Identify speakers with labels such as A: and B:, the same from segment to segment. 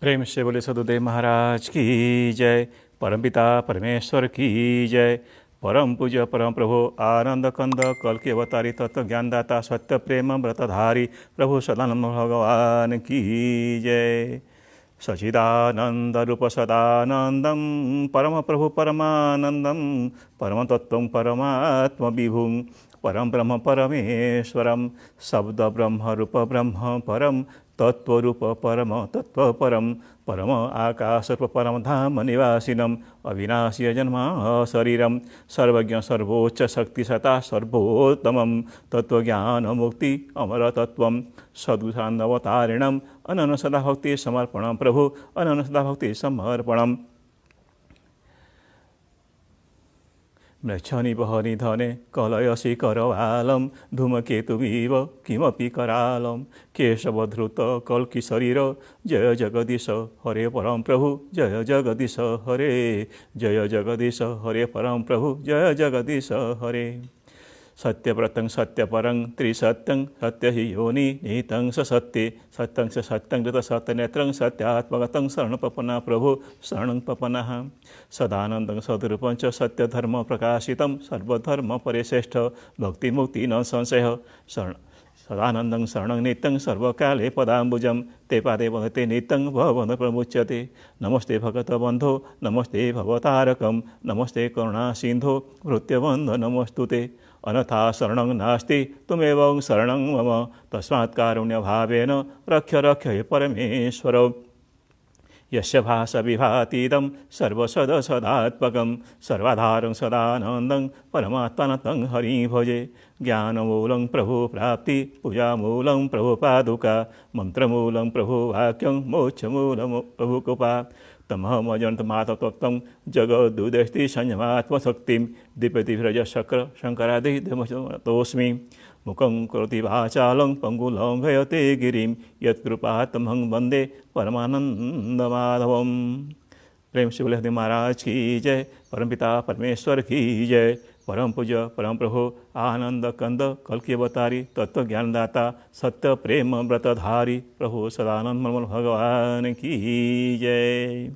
A: प्रेम से बोले सदुदेव महाराज की जय। परमपिता परमेश्वर की जय। परम पूज्य परम प्रभु आनंद कंद कल के अवतारी तत्व ज्ञानदाता सत्य प्रेम व्रतधारी प्रभु सदानंद भगवान की जय। सचिदानंद रूप सदानंदम परम प्रभु परमानंदम परम तत्व परमात्म विभुं परम ब्रह्म परमेश्वरम शब्द ब्रह्म रूप ब्रह्म परम तत्वरूप परम तत्व परम परम आकाश रूप परम धाम निवासिनम अविनाशी जन्म शरीरम सर्वज्ञ सर्वोच्च शक्ति सता सर्वोत्तमं तत्वज्ञान मुक्ति अमर तत्व सदुषान्नवतारिणम अनन सदा भक्ति समर्पणम प्रभु अनन सदा भक्ति समर्पणम। मृच्छनि बहनि धने कलयसि करवालं धूमकेतुमिव किमपि करालं केशवधृत कल्कि शरीर जय जगदीश हरे परम प्रभु जय जगदीश हरे जय जगदीश हरे परम प्रभु जय जगदीश हरे। सत्यव्रतं सत्यपरं त्रिसत्यं सत्य हि योनि निहितं स सत्ये सत्यं स सत्यं कृत सत्यनेत्रं सत्यात्मगतं शरणपपना प्रभु शरणं पपनः सदानन्दं सद्रूपं च सत्यधर्म प्रकाशितं सर्वधर्म परिश्रेष्ठ भक्तिमुक्ति न संशयः शरण सदानन्दं शरणं नित्यं सर्वकाले पदाम्बुजं ते पादे वदते नित्यं भवन प्रमुच्यते। नमस्ते भगवतबन्धो नमस्ते भवतारकं नमस्ते करुणासिन्धो भृत्यबन्ध नमोस्तुते। अनथा शरणं नास्ति तुमेव शरणं मम तस्मात् कारुण्यभावेन रक्ष रक्ष हे परमेश्वर। यस्य भासा विभातीदं सर्वसद सदात्मकं सर्वाधारं सदानन्दं परमात्मनं हरिं भजे। ज्ञानमूलं प्रभु प्राप्ति पूजामूलं प्रभु पादुका मंत्रमूलं प्रभु वाक्यं मोक्षमूलं प्रभु कृपा तमहमजन्तमातत्वं जगदुदस्ति संयमात्मशक्तिं दीप्यति व्रजशक्र शङ्करादिदेवतोऽस्मि। मुखं करोति वाचालं पङ्गुलङ्घयते गिरिं यत्कृपातमहं वन्दे परमानन्दमाधवम्। प्रेम से बोले हरि महाराज की जय। परमपिता परमेश्वर की जय। परम पूज्य परम प्रभु आनंद कंद कल की अवतारी तत्व ज्ञानदाता सत्य प्रेम व्रतधारी प्रभु सदानंद मल भगवान की जय।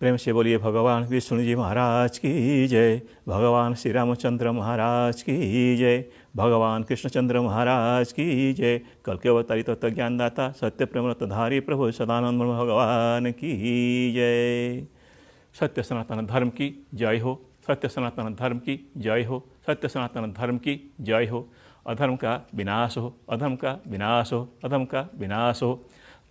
A: प्रेम से बोलिए भगवान विष्णु जी महाराज की जय। भगवान श्री रामचंद्र महाराज की जय। भगवान कृष्णचंद्र महाराज की जय। कल के अवतारी तत्व ज्ञानदाता सत्य प्रेम व्रतधारी प्रभु सदानंद भगवान की जय। सत्य सनातन धर्म की जय हो। सत्य सनातन धर्म की जय हो। सत्य सनातन धर्म की जय हो। अधर्म का विनाश हो। अधर्म का विनाश हो। अधर्म का विनाश हो।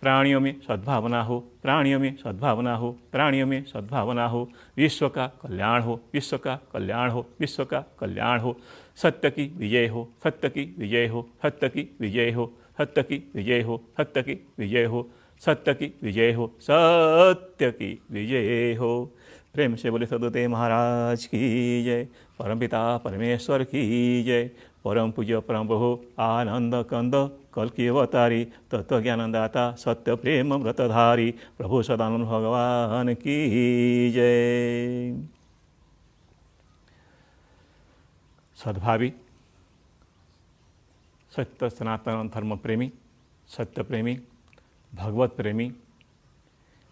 A: प्राणियों में सद्भावना हो। प्राणियों में सद्भावना हो। प्राणियों में सद्भावना हो। विश्व का कल्याण हो। विश्व का कल्याण हो। विश्व का कल्याण हो। सत्य की विजय हो। सत्य की विजय हो। सत्य की विजय हो। सत्य की विजय हो। सत्य की विजय हो। सत्य की विजय हो। सत्य की विजय हो। प्रेम से बोले सदुदेव महाराज की जय। परमपिता परमेश्वर की जय। परम पूज्य परम प्रभु आनंद कंद कल की अवतारी तत्व ज्ञानदाता सत्य प्रेम व्रतधारी प्रभु सदानंद भगवान की जय। सद्भावी सत्य सनातन धर्म प्रेमी सत्य प्रेमी भगवत प्रेमी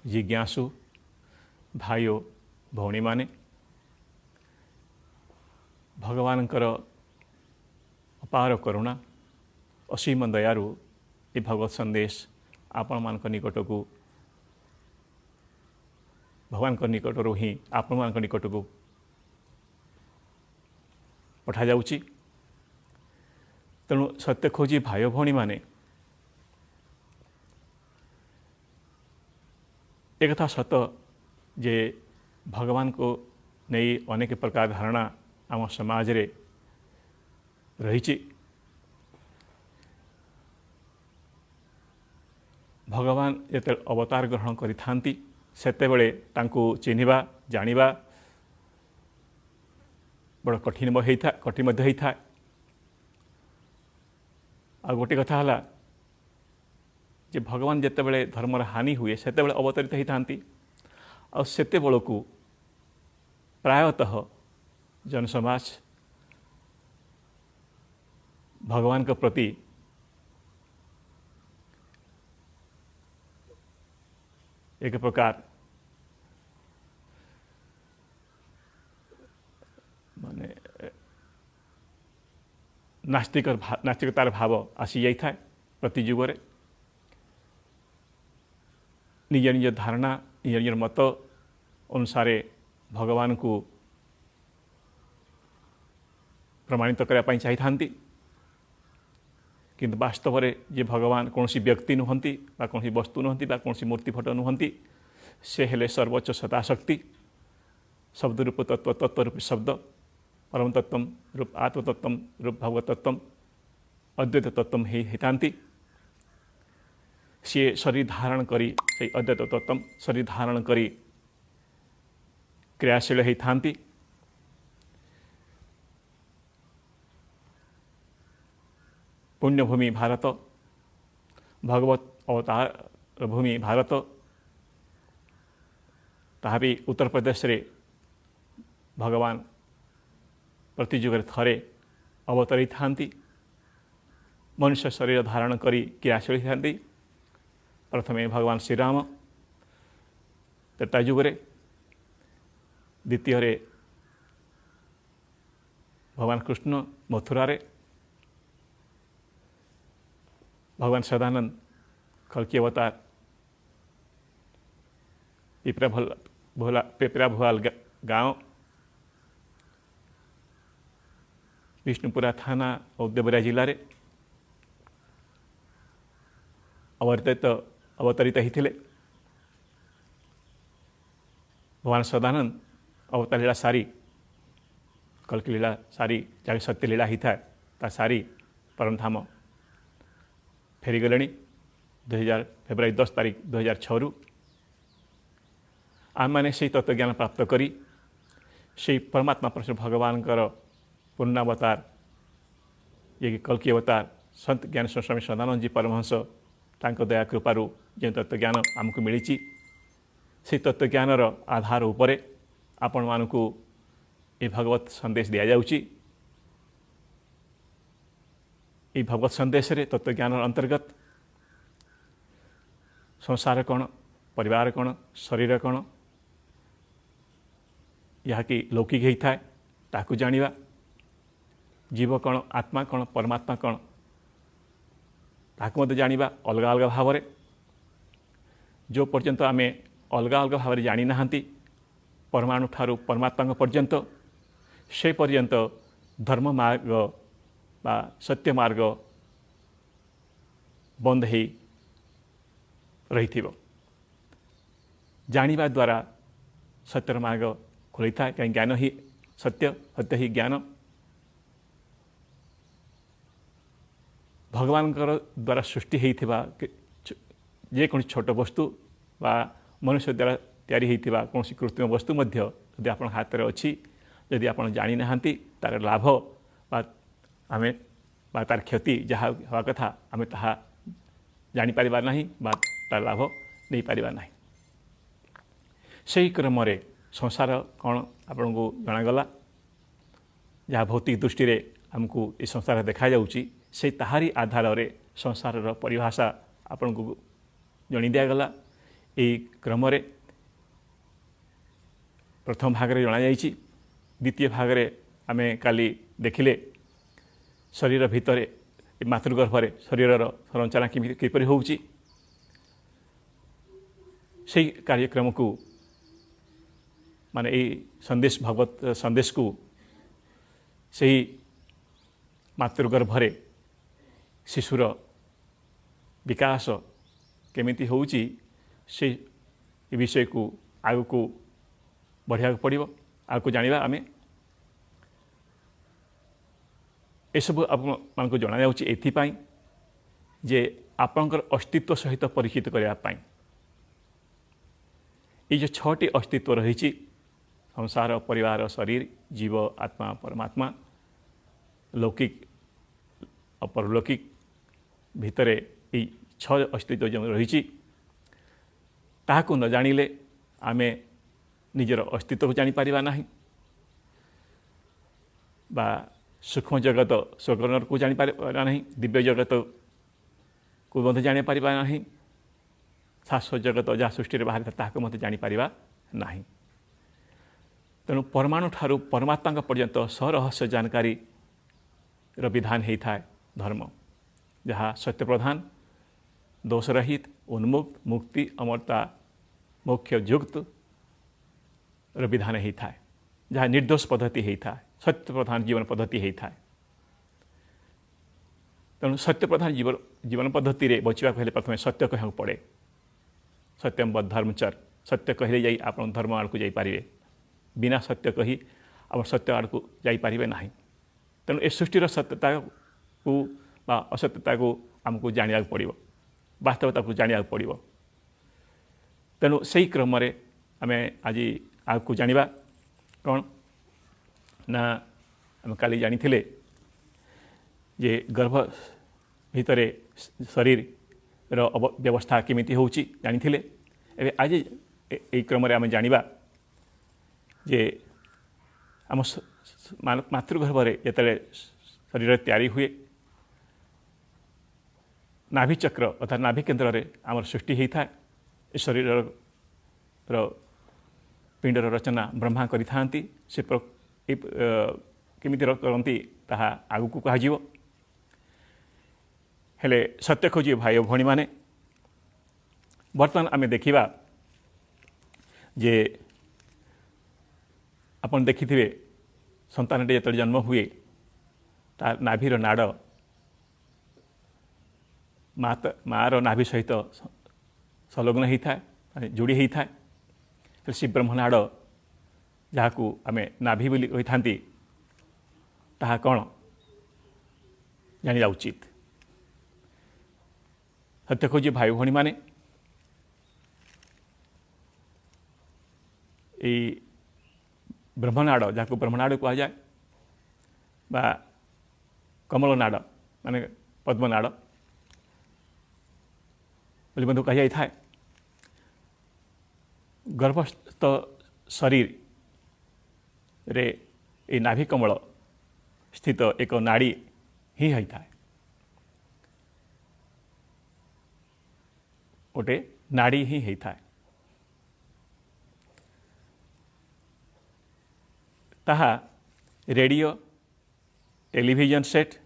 A: जिज्ञासु भाइयों भौणी माने भगवानଙ୍କର अपार करुणा असीम दयारू ये भगवत संदेश आपण मान निकट को भगवान निकटरू ही आपण मान निकट को पठा जाउची। तेणु सत्य खोजी भाई भौणी माने एक कथा सत जे भगवान को नहीं अनेक प्रकार धारणा आम समाज रे रही। भगवान जिते अवतार ग्रहण करि सेतेबेले तांको चिन्हिबा जानिबा बड़ कठिन होता है। आ गोटे कथा है जे भगवान जितेबेले धर्मर हानि हुए सेतेबेले अवतरित होता आ सेतेबेलकू प्रायतः जनसमाज भगवान के प्रति एक प्रकार माने नास्तिकतार भाव आसी जाए प्रति जुगरे निज निज धारणा निज निज मत अनुसार भगवान को प्रमाणित करने चाहिए किंतु वास्तव में जे भगवान कौन व्यक्ति नुहंती कौन वस्तु नुहंती कौन मूर्ति फट नुहंती से हेले सर्वोच्च सताशक्ति शब्द रूप तत्व तत्व रूप शब्द परम तत्व रूप आत्मतत्व रूप भगवत तत्व अद्वैत तत्व होती सी शरीर धारण करी से अद्वैत तत्व शरीर धारण करी क्रियाशील होती पुण्यभूमि भारत भगवत अवतार भूमि भारत ताहा भी उत्तर प्रदेश रे भगवान प्रति जुगरे थरे अवतरी थांती मनुष्य शरीर धारण करी क्रियाशील थांती प्रथमे भगवान श्रीराम त्रेता जुगरे द्वितीय भगवान कृष्ण मथुरा रे भगवान सदानंद कल्कि अवतार पेपरा भोलाल गाँव विष्णुपुरा थाना और देवरिया जिले में अवतरित होते भगवान सदानंद अवतार लीला सारी कल्कि लीला सारी जहाँ सत्य लीला होता है ता सारी परमधाम फेरीगले 2000 फेब्रुआरी 10 तारीख 2006 रु आम मैंने से तत्वज्ञान प्राप्त करी से परमात्मा परमेश्वर भगवान पूर्णावतार ये कि कल्कि अवतार संत ज्ञान स्वामी सदानंद जी परमहंस तांको दया कृपारू जो तत्वज्ञान आमको मिली से तत्वज्ञानर आधार उपरे आपण मानकु ये भगवत संदेश दिया जाउची ये भगवत संदेश रे तत्वज्ञान अंतर्गत संसार कौन परिवार कौन शरीर कौन यहाँ कि लौकिक होता है ताकू जानिबा जीव कौन आत्मा कौन परमात्मा कौन ताकू मत जानिबा अलग अलग भाव में जो पर्यंत आमे अलग अलग भाव में जानी नाहांती परमाणु ठारू परमात्मा पर्यंत से पर्यंत धर्म मार्ग बा सत्य मार्ग बंद ही रही जानिबा द्वारा सत्यर मार्ग खुली था कहीं ज्ञान ही सत्य सत्य ही ज्ञान भगवान द्वारा सृष्टि होता जेकोसी छोट वस्तु बा मनुष्य द्वारा तैयारी होता कौन कृत्रिम वस्तु यदि आप हाथ में अच्छी यदि आप जानी नाहांती तार लाभ बा आमे बा तार क्षति जहाँ हवा कथा आमे ताहा जानी पारिबा नहीं बा तार लाभ नहीं पारिबा नहीं सही क्रम रे संसार कौन आपन को जनागला जहाँ भौतिक दृष्टि रे हमको ये संसार देखा जाउची से ताहारी आधार रे संसार परिभाषा आपन को जणी दियागला ये क्रम रे प्रथम भाग रे जना जाइछि द्वितीय भाग रे आमे काली देखिले शरीर भितर मातृगर्भरे शरीर संरचना किपरि होउची से कार्यक्रम को माने ये संदेश भगवत संदेश को सही मातृगर्भरे शिशुर विकास केमिति होउची से विषय को आगु को बढ़िया पड़ो आगु जानिबा आमे एसबू आपको जना जाउची एथिपाई जे आपणकर अस्तित्व सहित परिचित करने ये जो 6टी अस्तित्व रही संसार परिवार शरीर जीव आत्मा परमात्मा लौकिक अपरलौकिक भितरे ये 6 अस्तित्व जो रही ताहाको न जानिले आमे निजर अस्तित्व को जानी पारिबा नहीं बा सूक्ष्म जगत स्वर्गनर को जानी पारिबा नहीं दिव्य जगत को बंध जानी पारिबा नहीं शाश्वत जगत जहाँ सृष्टि बाहर ताकू मत जापर ना। तेणु परमाणु ठारू परमात्मा पर्यंत सरहस्य जानकारी विधान होता है धर्म, जहाँ सत्य प्रधान, दोषरहित, उन्मुक्त, मुक्ति, अमरता, मोक्ष युक्त विधान होता है, जहाँ निर्दोष पद्धति होता है, सत्य प्रधान जीवन पद्धति होता है। तेणु सत्य प्रधान जीवन पद्धति रे बचवा हेले प्रथम सत्य कहू पड़े। सत्यम बद धर्मचर, सत्य कहले जाई आपण धर्म आड़ को जाई पारिबे, बिना सत्य कही आप सत्य आड़ को जाई पारिबे नाही। तेणु ए सृष्टिर सत्यता को बा असत्यता को आमको जानिया पड़िबो, वास्तवता को जानिया पड़िबो। तेणु सही क्रम रे आमे आज आगको जानिबा कौन ना आम काली जानिथिले जे गर्भ भितरे शरीर व्यवस्था केमिति होउची जानिथिले। एबे आज ए क्रम रे आमे जानिबा जे आम मातृगर्भ रे जेतले शरीर तैयारी हुए, नाभि चक्र अर्थात नाभि केन्द्र रे आमर सृष्टि होता है। शरीर पिंडर रचना ब्रह्मा करि थांती, से केमिति करती ताहा आगु कह। हेले सत्य खोजी भाई भौणी माने बर्तमान आमे देखिबा जे आपण देखिथिबे संतानटे जेतले जन्म हुए तार नाभिर नाड़ मार नाभि सहित संलग्न होता है, जोड़ी होता है। से ब्रह्मनाड़ जहाँ को आमे नाभि बोली कही थांती ताहा कौन जानिया उचित। सत्य खोजी भाई भौणी माने ब्रह्मनाड़ जहाँ को ब्रह्मनाड़ कह जाए बा कमल नाड़ माने पद्मनाड़ बोली बंधु कह जाए, गर्भस्थ शरीर रे ए नाभि कमल स्थित एक नाड़ी ही होता है, गोटे नाड़ी ही होता है। ताहा radio, television set,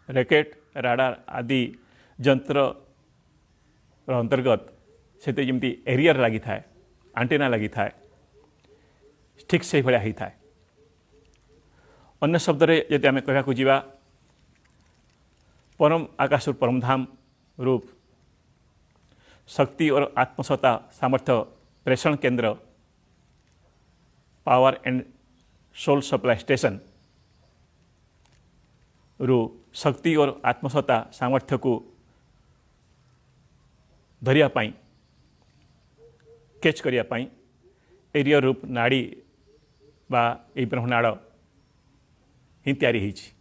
A: racket, radar आदि जंत्र अंतर्गत से जमी एरियर लगी थाए, आंटेना लगी थाए, ठीक से भाया होता है। अन्य शब्द यदि आम कहवाक जीवा परम आकाश परम धाम रूप शक्ति और आत्मसत्ता सामर्थ्य प्रेषण केंद्र power and soul supply station रु शक्ति और आत्मसत्ता सामर्थ्य को धरिया पाई, कैच करिया पाई एरियर रूप नाड़ी बा ए ब्रह्मनाड़ ही तैयारी होइछि।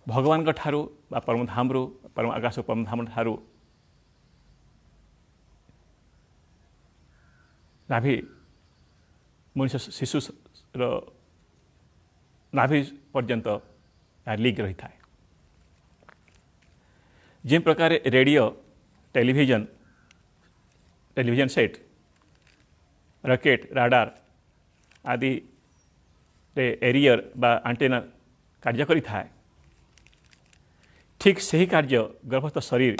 A: भगवान ठारू बा परम धाम रु परम आकाश परम धाम ठारू नाभि मनुष्य शिशु नाभि पर्यंत लिंक रही था। जिन प्रकार radio, television set, rocket, radar आदि रे एरियर बा आंटेना कार्य करि थाए, ठीक सही कार्य गर्भस्थ शरीर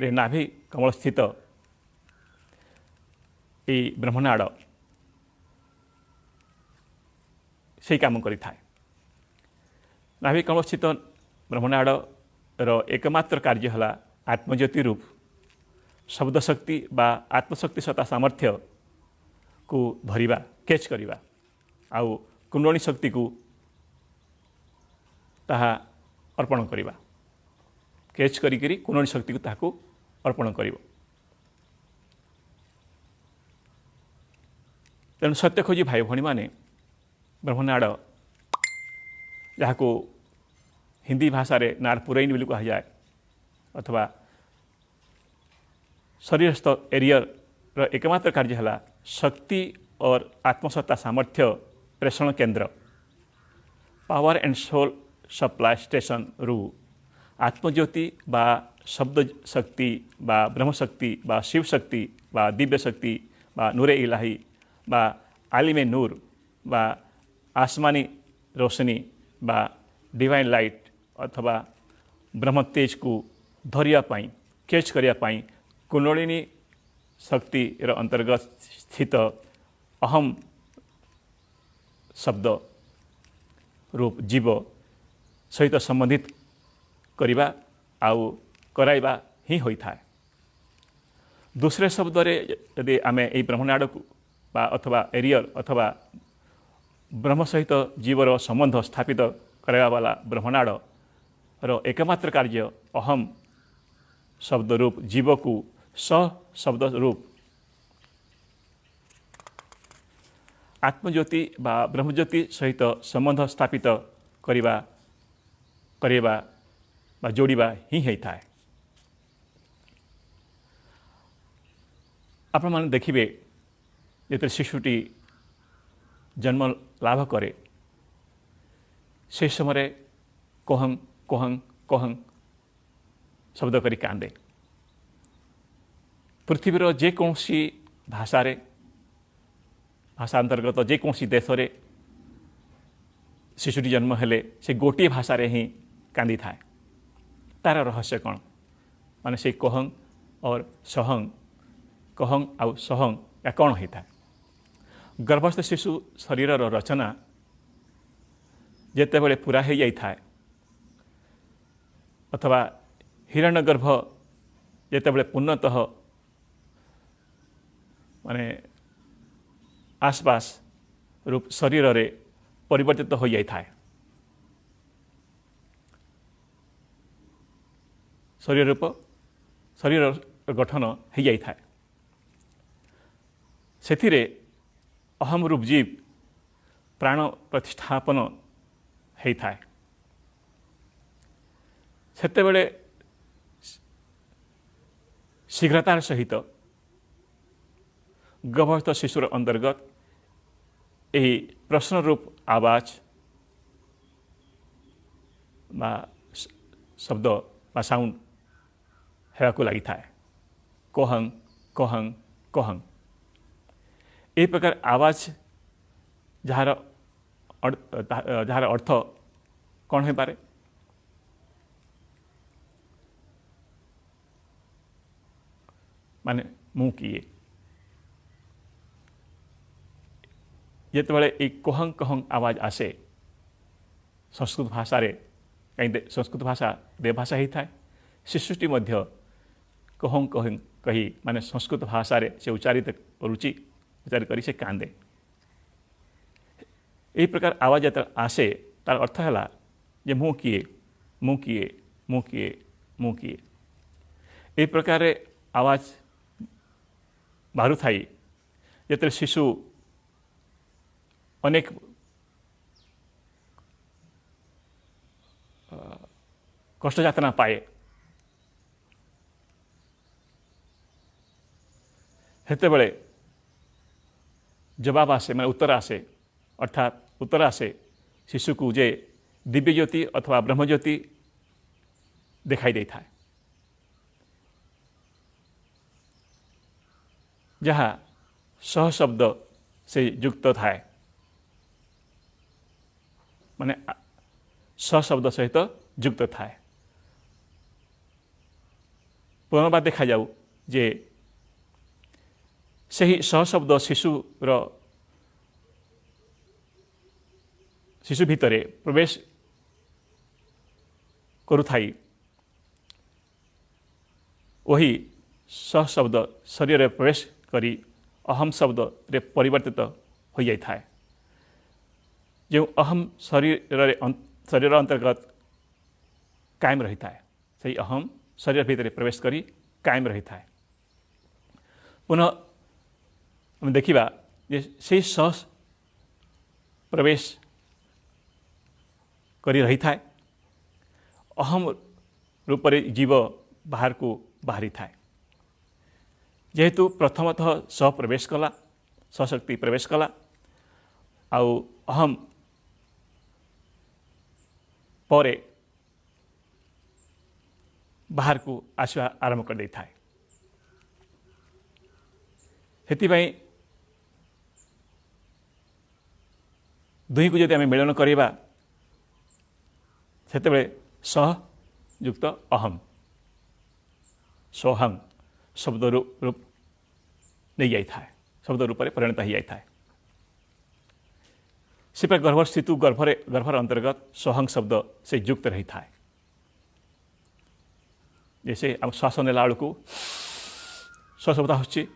A: रे नाभि कमल स्थित ए ब्रह्मनाड़ से काम करि थाए। नाभि कमल स्थित ब्रह्मनाड़ रो एकमात्र कार्य है आत्मज्योति रूप शब्द शक्ति बा आत्मशक्ति सत्ता सामर्थ्य को धरिबा, कैच करिबा, आउ कुंडलिनी शक्ति को ताहा अर्पण करिबा, कैच करी कुंडलिनी शक्ति को ताहाको अर्पण करिबो। तेणु सत्य खोजी भाई भौणी माने ब्रह्मनाड़ जहाँ को हिंदी भाषा रे नार पुरैन बोली कह जाए अथवा शरीरस्थ एरियर एकमात्र कार्य है शक्ति और आत्मसत्ता सामर्थ्य प्रेषण केंद्र power and soul supply station रु आत्मज्योति बा शब्द शक्ति बा ब्रह्मशक्ति बा शिव शक्ति बा दिव्य शक्ति बा नूरे इलाही बा आलिमे नूर बा आसमानी रोशनी बा डिवाइन लाइट अथवा ब्रह्म तेज को धरिया पाई कैच करिया पाई कुंडलिनी शक्ति अंतर्गत स्थित अहम शब्द रूप जीव सहित संबंधित करिबा आउ कराइबा ही होता है। दूसरे शब्द रे यदि आम यही ब्रह्मनाड़ को बा अथवा एरियल अथवा ब्रह्म सहित जीवर संबंध स्थापित कराइबा वाला ब्रह्मनाड़ रो एकमात्र कार्य अहम शब्द रूप जीव को स शब्द रूप आत्मज्योति बा ब्रह्मज्योति सहित संबंध स्थापित करिबा बा जोड़िबा ही होता है। आपण माने देखिबे जेते शिशुटी जन्म लाभ करे से समय कहं कहं कहं शब्द करी कांदे। पृथ्वीर जेकोसी भाषा अंतर्गत जेकोसी देश रे शिशुटी जन्म हेले से गोटे भाषा रे ही कांदी थाए। तार रहस्य कौन माने से कहं और सहंग कहंग आउ सहंग या कौन होता है। गर्भस्थ शिशु शरीर रचना जेते बड़े पूरा हो जाए अथवा हिरण्यगर्भ जेते बड़े पूर्णतः माने आसपास रूप शरीर रे परिवर्तित हो जाए। शरीर रूप शरीर गठन हो जाए से अहम रूप जीव प्राण प्रतिष्ठापन होता है। सेतेबेले शीघ्रतार सहित गर्भस्थ शिशुर अंतर्गत यही प्रश्न रूप आवाज बा शब्द बा साउंड हेराको लगी था कहं कहं कहं। ए प्रकार आवाज जार अर्थ कौन हो पारे माने मु किए जितेबाला एक कहं कहं आवाज आसे संस्कृत भाषा रे कहीं संस्कृत भाषा देवभाषा ही था शिशुटी मध्य कहं कहं कही माने संस्कृत भाषा रे से उच्चारित रुचि उच्चारित करी से कांदे। यही प्रकार आवाज जो आसे तार अर्थ है जे मु किए मु किए मु किए मु किए। यही प्रकार आवाज बाहर थाई जो शिशु अनेक कष्ट यातना पाए हेते बेले जवाब आसे मैं उत्तर आसे अर्थात उत्तर आसे शिशु को जे दिव्य ज्योति अथवा ब्रह्मज्योति दिखाई देता है जहाँ सह शब्द से युक्त था माने सह शब्द सहित युक्त था। पुनर्बार देखा जाऊ जे सही सहशब्द शिशु भितरे प्रवेश करुथाई वही सहशब्द शरीर रे प्रवेश करी अहम शब्द रे परिवर्तित हो जाता है। जो अहम शरीर अंतर्गत कायम रहता है सही अहम शरीर भितर प्रवेश करी कायम रहता है। पुनः हम देखा से सह प्रवेश करी रही था अहम रूप से जीव बाहर को बाहरी था जेहेतु प्रथमतः सह प्रवेश कला सशक्ति प्रवेश कला आउ अहम परे बाहर को आसवा आरंभ कर देता है। सेतिबाई दुई को जदि आम मिलन करवा सेतेबेले सह युक्त अहम सोहम शब्द रूप नहीं जाए, शब्द रूप में परिणत हो जाए। से गर्भस्थित गर्भर अंतर्गत सोहंग शब्द से युक्त रही था। जैसे आम श्वास नेला बेलू स्व शब्द आसुच्ची,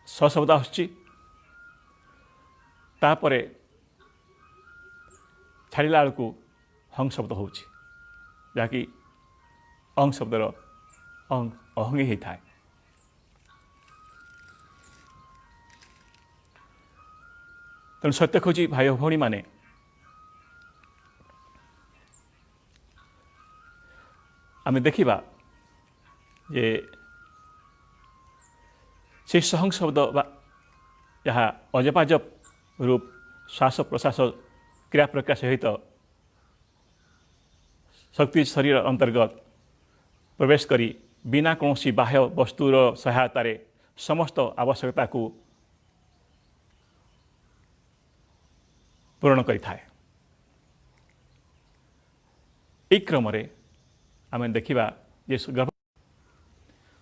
A: स्व शब्द आसुच्ची, तापरे छाड़िला बेलू हंग शब्द होची, जहाँकि अंग शब्दर अंग अहंग ही था। तेणु सत्य खोजी भाई भौणी माने आम देखा जे से सहंग शब्द जहाँ अजपाजप रूप श्वास प्रश्वास क्रिया प्रक्रिया सहित शक्ति शरीर अंतर्गत प्रवेश करी बिना कौन बाह्य वस्तुर सहायता समस्त आवश्यकता को पूरण करें। एक क्रम आम देखा गर्भ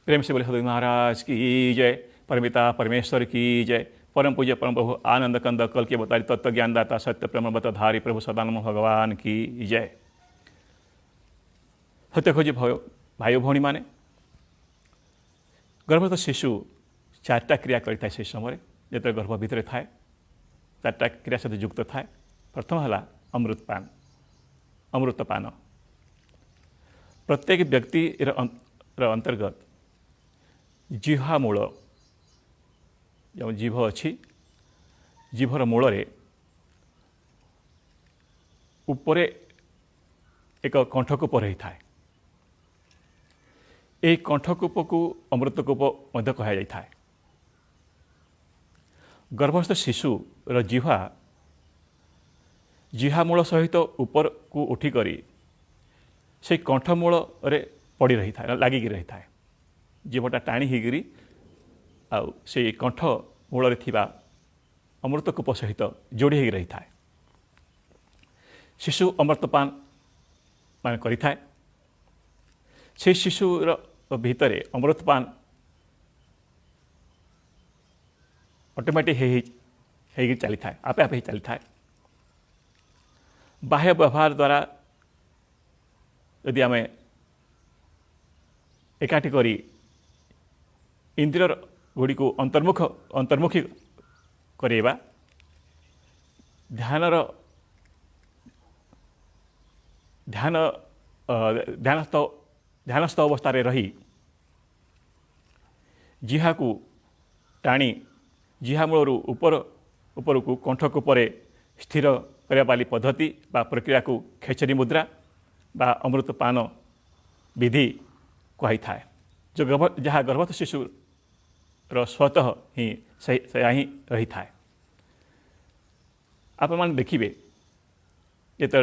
A: प्रेम से बोले सदगुरु महाराज की जय, परमिता परमेश्वर की जय, परम पूज्य परम प्रभु आनंद कंद कल के अवतारी तत्व ज्ञानदाता सत्य प्रमवतधारी प्रभु सदानंद भगवान की जय। सत्य खोजी भाई भौणी माने गर्भस्थ शिशु चार्टा क्रिया करें से समय जो गर्भ भितर थाए, चार्टा क्रिया सहित युक्त थाए। प्रथम है अमृतपान। अमृतपान प्रत्येक व्यक्ति अंतर्गत जिह्वा मूल जो जीभ अच्छी, जीभर मूल उपरे एक कंठकूप रही था। यह कंठकूप को अमृतकूप मध्य कहा जाता है। गर्भस्थ शिशुर जिह्वा मूल सहित ऊपर को उठिक से कंठमूल पड़ रही था, लगिक रही था। जीभटा टाणी होगी से कंठ मूल अमृतकूप सहित जोड़ी हो रही था। शिशु अमृतपान मान करि थाए। से शिशुर भितर अमृतपान ऑटोमेटिक हो चली था, आपे आपे चली था। बाह्य व्यवहार द्वारा यदि आम एकाठी करी इंद्रिय गुड़ी को अंतर्मुखी करवा ध्यानस्थ अवस्था रही जिहा को टाणी जिहा मूल ऊपर को कंठकूप स्थिर करने वाली पद्धति बा प्रक्रिया को खेचरी मुद्रा बा अमृतपान विधि कही था। जो जहाँ गर्भस्थ शिशु स्वतः ही सया ही रही था। आप मैंने देखिए जिते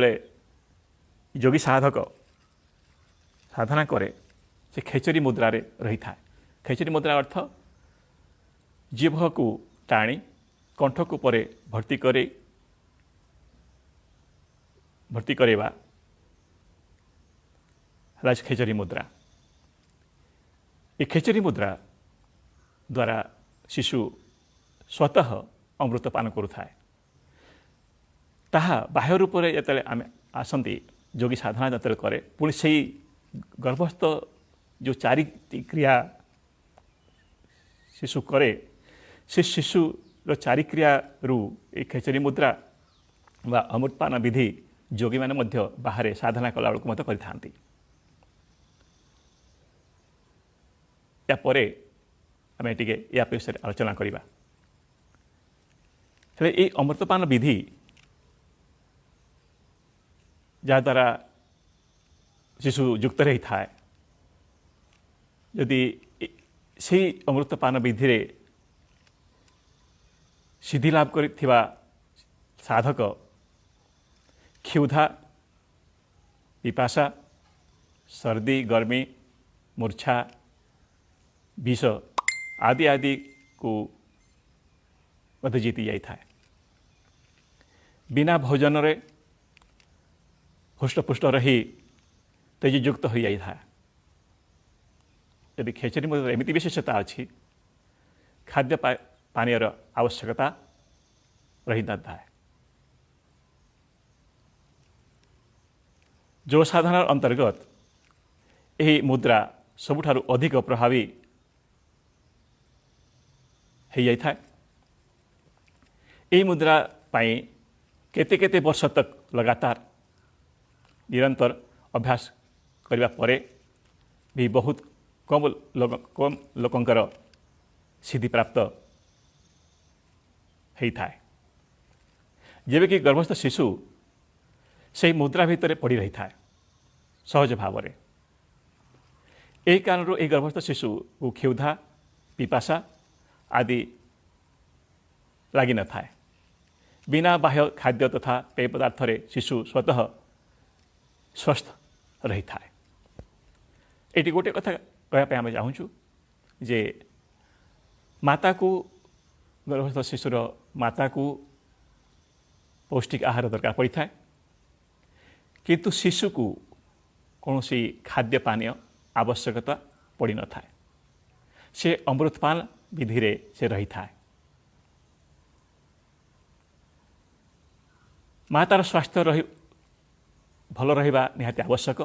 A: योगी साधक साधना करे से खेचरी मुद्रा रही था। खेचरी मुद्रा अर्थ जीभ को टाणी कंठकूप भर्ती करवा खेचरी मुद्रा। ये खेचरी मुद्रा द्वारा शिशु स्वतः अमृतपान करुए। ताहा बाह्य रूप में जिते आम आसती योगी साधना जो करे पुणी से गर्भस्थ जो चारि क्रिया शिशु करे से शिशुर चारि क्रिया रु खेचरी मुद्रा व अमृतपान विधि योगी मैंने बाहर साधना कला बेलू मत कर। यापर आम टे या विषय आलोचना करवा। ये अमृतपान विधि जहाद्वारा शिशु युक्त रही था, यदि से अमृतपान विधि रे सिद्धि लाभ कर साधक क्षुधा पिपासा सर्दी गर्मी मूर्छा विष आदि आदि को मध्य जीति जाई था। बिना भोजन रे हुष्टपुष्ट रही तेजयुक्त हो जाई था। यदि खेचरी मुद्रा एमती विशेषता अच्छी खाद्य पानीय आवश्यकता रही न था। जो साधन अंतर्गत यही मुद्रा सबुठारु अधिक प्रभावी हो जाई था। यही मुद्रा पाई केते केते वर्ष तक लगातार निरंतर अभ्यास करबा परे भी बहुत कम लोकंकर सिद्धि प्राप्त होता है। जेबे कि गर्भस्थ शिशु से मुद्रा भितर पड़ी रही था सहज भाव में। यही कारण यह गर्भस्थ शिशु को क्षुधा पिपासा आदि लगी न था। बिना बाह्य खाद्य तथा पेय पदार्थ रे शिशु स्वतः स्वस्थ रही था। ये गोटे कथा कहवाई आम चाहूँ जे माता को गर्भस्थ शिशुर माता को पौष्टिक आहार दरकार पड़ता है, किंतु शिशु को कौन सी खाद्य पानीय आवश्यकता पड़ न था। से अमृतपान विधि रे से रही था। मातार स्वास्थ्य रही भल रहिबा निहाती आवश्यक।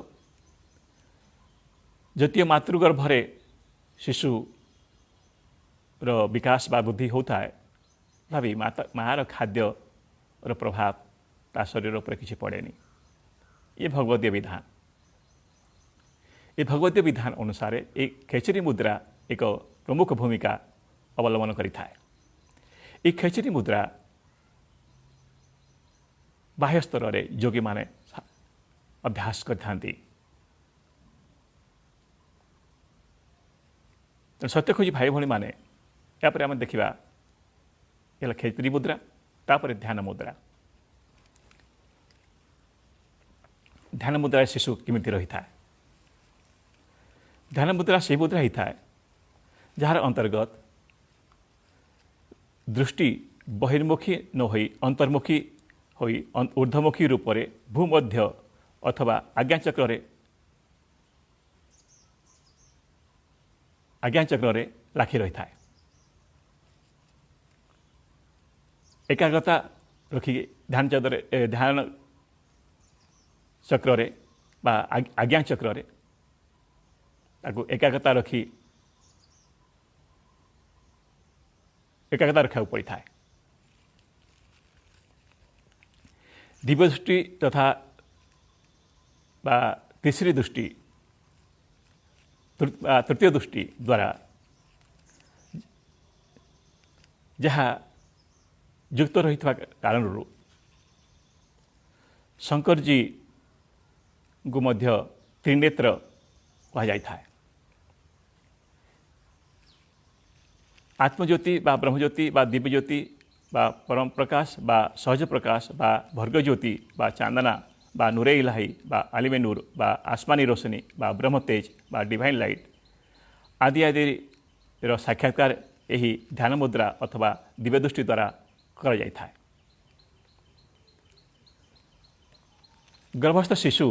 A: जतिय मातृगर्भरे शिशु रो विकास बा बुद्धि होता है भावी मार खाद्य प्रभाव ता शरीर पर किसी पड़ेनी। ये भगवदीय विधान। ये भगवदीय विधान अनुसार एक खेचरी मुद्रा एक प्रमुख भूमिका अवलंबन करिथा है। ये खेचरी मुद्रा बाह्य स्तर रे योगी माने अभ्यास करथांती। सत्य खोजी भाई भणी माने यापर आम देखा ये खेचरी मुद्रा तापर ध्यान मुद्रा। ध्यान मुद्रा शिशु किमिति रही था। ध्यान मुद्रा से मुद्रा ही था जार अंतर्गत दृष्टि बहिर्मुखी न होई अंतर्मुखी होई ऊर्ध्वमुखी रूप से भूमध्य अथवा आज्ञाचक्र राखी रही था। एकाग्रता रखी ध्यान चक्र बा आज्ञा चक्र एकाग्रता रखी रखा पड़ता है। दिव्य दृष्टि तथा बा तीसरी दृष्टि तृतीय दृष्टि द्वारा जहाँ युक्त रही कारण शंकर जी को मध्य त्रिनेत्र कहा जाता है। आत्मज्योति बा ब्रह्मज्योति बा दिव्यज्योति बा परम प्रकाश बा सहज प्रकाश बा भर्ग ज्योति बा चांदना बा नूरे इलाही बा आलिमे नूर बा आसमानी रोशनी बा ब्रह्म तेज बा डिवाइन लाइट आदि आदि साक्षात्कार यही ध्यान मुद्रा अथवा दिव्य दृष्टि द्वारा कर जाता है। गर्भस्थ शिशु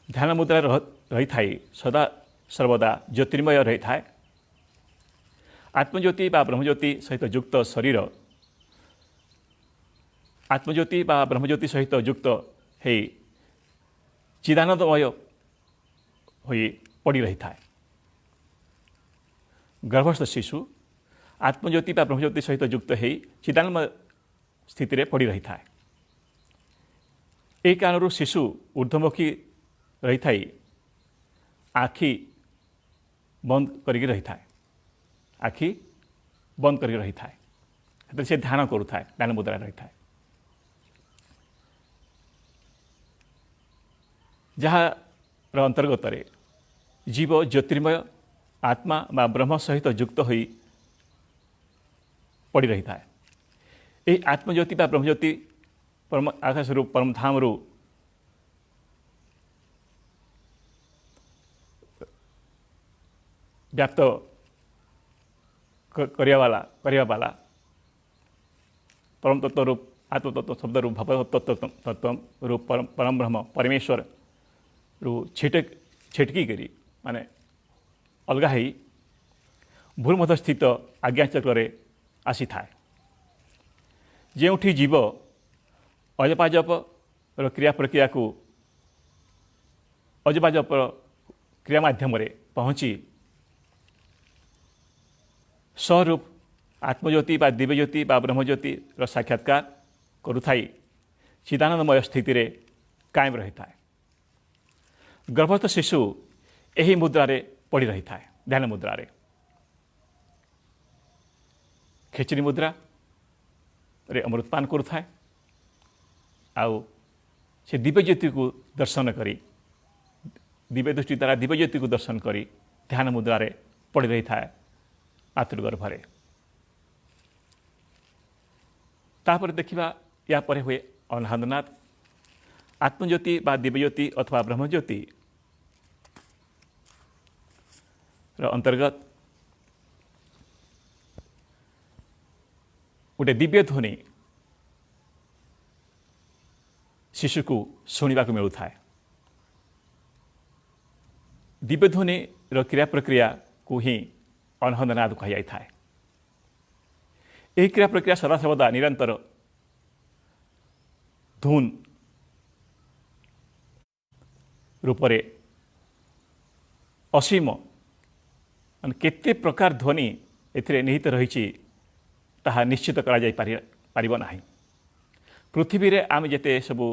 A: ध्यान मुद्रा रही था सदा सर्वदा ज्योतिर्मय रही था। आत्मज्योति बा ब्रह्मज्योति सहित युक्त शरीर आत्मज्योति बा ब्रह्मज्योति सहित युक्त है चिदानंदमय होई पड़ी रही था। गर्भस्थ शिशु आत्मज्योति बा ब्रह्मज्योति सहित युक्त है चिदानंदमय स्थिति रे पड़ी रही था। एक कारण शिशु ऊर्ध्वमुखी रही था आखि बंद करके रही था। आखि बंद करके रही था से ध्यान करूथा ध्यान मुद्रा रही था। जहाँ अंतर्गत जीव ज्योतिर्मय आत्मा बा ब्रह्म सहित युक्त होई पड़ी रही था। यही आत्मज्योति बा ब्रह्मज्योति परम आकाश रू परम धाम रू व्याप्त करने वाला परम तत्व रूप आत्मतत्व शब्द रूप भव तत्व रूप परम ब्रह्म परमेश्वर रू छिटकी करी माने अलगा ही भूमध्य स्थित आज्ञाचक्र आसी थाए जोठी जीव अजपाजप क्रिया प्रक्रिया को अजपाजप क्रिया माध्यम पहुँची स्वरूप आत्मज्योति बा दिव्यज्योति बा ब्रह्मज्योति साक्षात्कार करुथाई चिदानंदमय स्थिति रे कायम रही था। गर्भस्थ शिशु यही मुद्रारे पड़ी रही था ध्यान मुद्रारे खेचरी मुद्रा रे अमृतपान करुथाए आउ से दिव्यज्योति को दर्शन करी दिव्य दृष्टि द्वारा दिव्यज्योति को दर्शन करी ध्यान मुद्रारे पड़ी रही था मातृगर्भरे। तापर देखिबा या परे हुए अनाहदनाथ आत्मज्योति बा दिव्यज्योति अथवा ब्रह्मज्योति अंतर्गत गोटे दिव्य ध्वनि शिशु को शुणा मिलू था। दिव्य ध्वनि क्रिया प्रक्रिया को ही अनहदनाद कह जाए था। यही क्रिया प्रक्रिया सदा सर्वदा निरंतर धुन रूपरे असीम केते प्रकार ध्वनि एथिरे निहित रही ताहा निश्चित करा जाई पारिबो नाही। पृथ्वी रे आम जेते सबु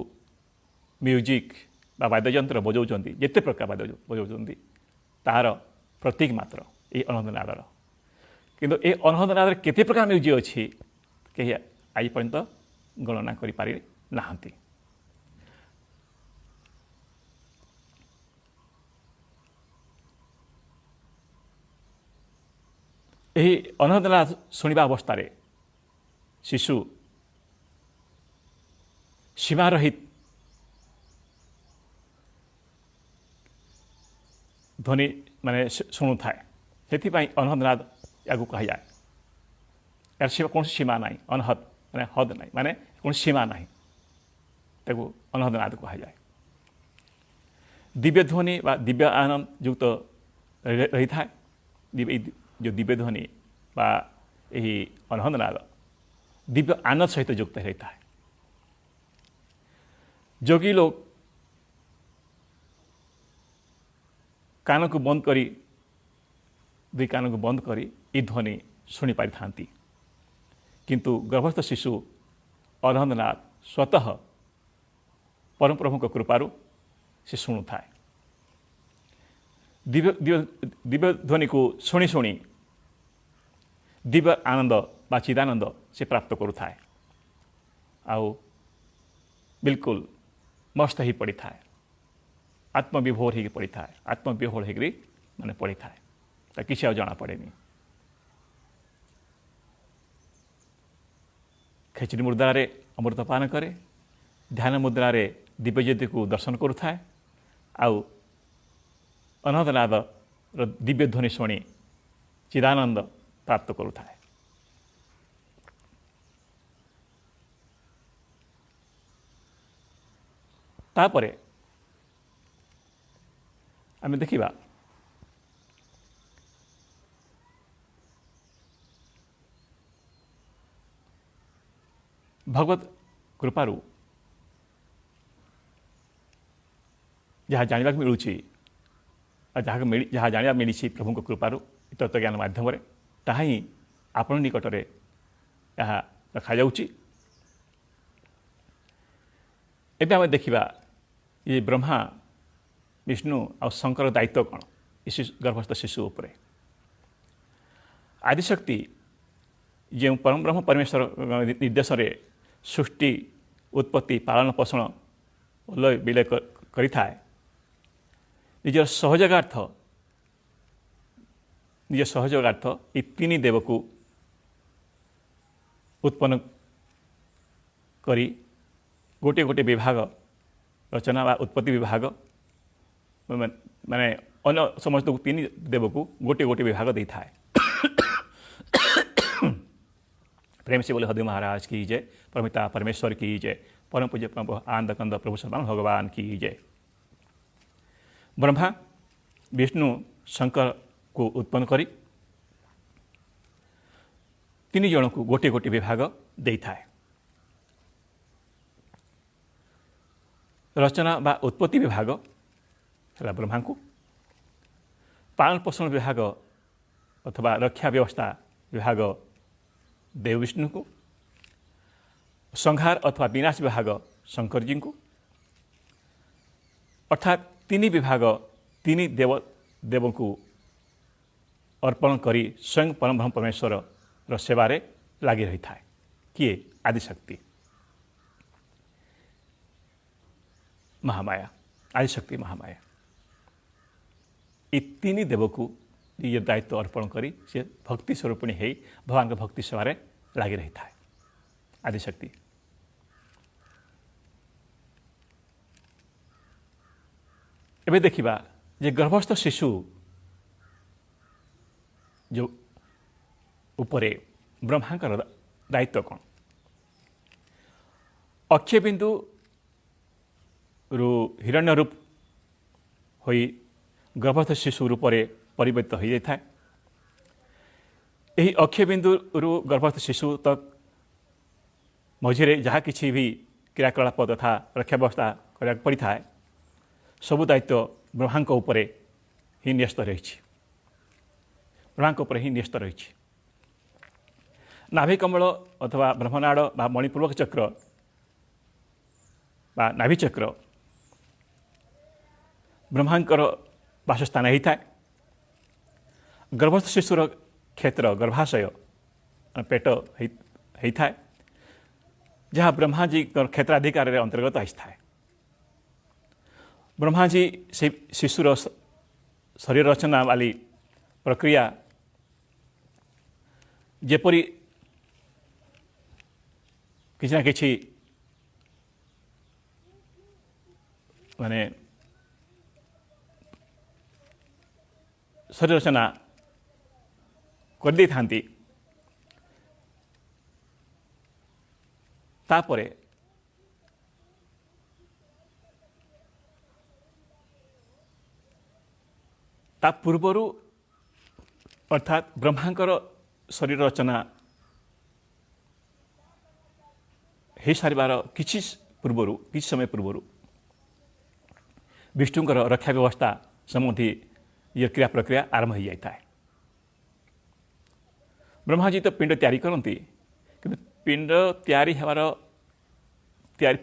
A: म्यूजिक बा वाद्ययंत्र बजाउछन्ति जेते प्रकार वाद्य बजाउछन्ति तार प्रतीक मात्र ये अनहदनादर किंतु ए अनहदनादर केते प्रकार म्यूजिक अछि कहि आज पर्यंत गणना करि पारि नाहंती। यही अनहदनाद शुणा अवस्था शिशु सीमा रहित ध्वनि माने शुणु थाए से अनहदनाद या कह जाए यार सीमा कौन सीमा ना अनहद माने हद ना माने कौन सीमा ना अनहदनाद कह जाए। दिव्य ध्वनि व दिव्य आनंद युक्त रही था जो दिव्य ध्वनि बा यही अनहदनाद दिव्य आनंद सहित युक्त रहता है। जोगी लोग कान को बंद करी दुई कान को बंद करी ये ध्वनि शुणी पारि थांती किंतु गर्भस्थ शिशु अनहदनाद स्वतः परम प्रभु को कृपारु से शुणु था। दिव्य ध्वनि को शुणी शुणी दिव्य आनंद बा चिदानंद से प्राप्त करुए आउ बिल्कुल मस्त ही पड़ी था आत्मविभोर हो पड़ी था आत्मविभोर हो माने पड़ी था किसी जना पड़े खेचरी मुद्रा रे अमृतपान करे ध्यान मुद्रा रे दिव्यज्योति को दर्शन करुए आउ अनहदनाद दिव्य ध्वनि शुणी चिदानंद प्राप्त करुए। तापरे आमे देखिबा भगवत कृपारु जहाँ जाना मिलूँ जहाँ जाना मिली प्रभु कृपारु तत्व ज्ञान माध्यम ताहा ही आपण निकट में यह रखा जाउची। एबे आमे देखिबा ये ब्रह्मा विष्णु और शंकर दायित्व कौन इस गर्भस्थ शिशु उपरे आदिशक्ति जो परम ब्रह्म परमेश्वर निर्देश रे सृष्टि उत्पत्ति पालन पोषण लय विलय करि थाए निजर सहयोगार्थ ये तीन देव को उत्पन्न करी गोटे गोटे विभाग रचना व उत्पत्ति विभाग माने अन्य समस्त को तीन देव को गोटे गोटे विभाग दे था। प्रेम से बोले हदय महाराज की जय, परमिता परमेश्वर की जय, परम पूज्य प्रभु आनंद कंद प्रभु सदानंद भगवान की जय। ब्रह्मा विष्णु शंकर को उत्पन्न करी तीन जन को गोटे गोटे विभाग दे था। रचना बा उत्पत्ति विभाग है ब्रह्मा को, पालन पोषण विभाग अथवा रक्षा व्यवस्था विभाग देव विष्णु को, संहार अथवा विनाश विभाग शंकर जी को, अर्थात तीन विभाग तीन देव को अर्पण करी स्वयं परम ब्रह्म परमेश्वर सेवारे लगी रही था। किए आदिशक्ति महामाया, आदिशक्ति महामाया ये तीन देव को ये दायित्व अर्पण करी से भक्ति स्वरूपिणी है भगवान का भक्ति सेवारे लगी रही था आदिशक्ति। एबे देखिबा जे गर्भस्थ शिशु जो उपरे ब्रह्मांकर दायित्व कौन। अक्षय बिंदु रु हिरण्य रूप होई गर्भस्थ शिशु रूप में परिवर्तित हो जाता है। यही अक्षय बिंदु रु गर्भस्थ शिशु तक मझिरे जहाँ किसी भी क्रियाकलाप तथा रक्षा व्यवस्था करा पड़ी था सबु दायित्व ब्रह्मांक उपरे ही न्यस्त रही, ब्रह्मांक उपरे ही न्यस्त रही। नाभि कमल अथवा ब्रह्मनाड़ बा मणिपूर्वक चक्र बा नाभि चक्र ब्रह्मांकर बासस्थान ही था। गर्भस्थ शिशुर क्षेत्र गर्भाशय पेट होता है जहाँ ब्रह्मा जी क्षेत्राधिकार अंतर्गत आसी था। ब्रह्मा जी से शिशुर शरीर रचना वाली प्रक्रिया जेपरी किसी ना किसी माने शरीर रचना कर दे थांती तापरे ता पूर्वरु अर्थात ब्रह्मांकर शरीर रचना हे सारिबार किछि पूर्वरु किछि समय पूर्वरु विष्णुकर रक्षा व्यवस्था संबंधी ये क्रिया प्रक्रिया आरंभ हो जाता है। ब्रह्मा जी तो पिंड तैयारी करती किंतु पिंड तैयारी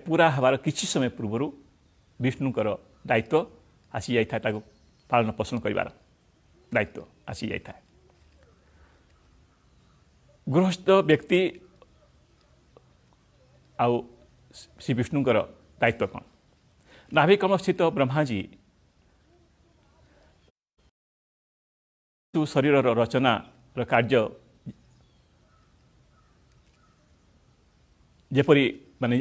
A: पूरा हबार किछि समय पूर्वरु विष्णुकर दायित्व आसी जाता है, पालन पोषण करिवार दायित्व आसी जाता है। गृहस्थ व्यक्ति आउ श्री विष्णुकर दायित्व कौन। नाभि कमल स्थित ब्रह्मा जी शरीर रचना कार्य जेपरी माने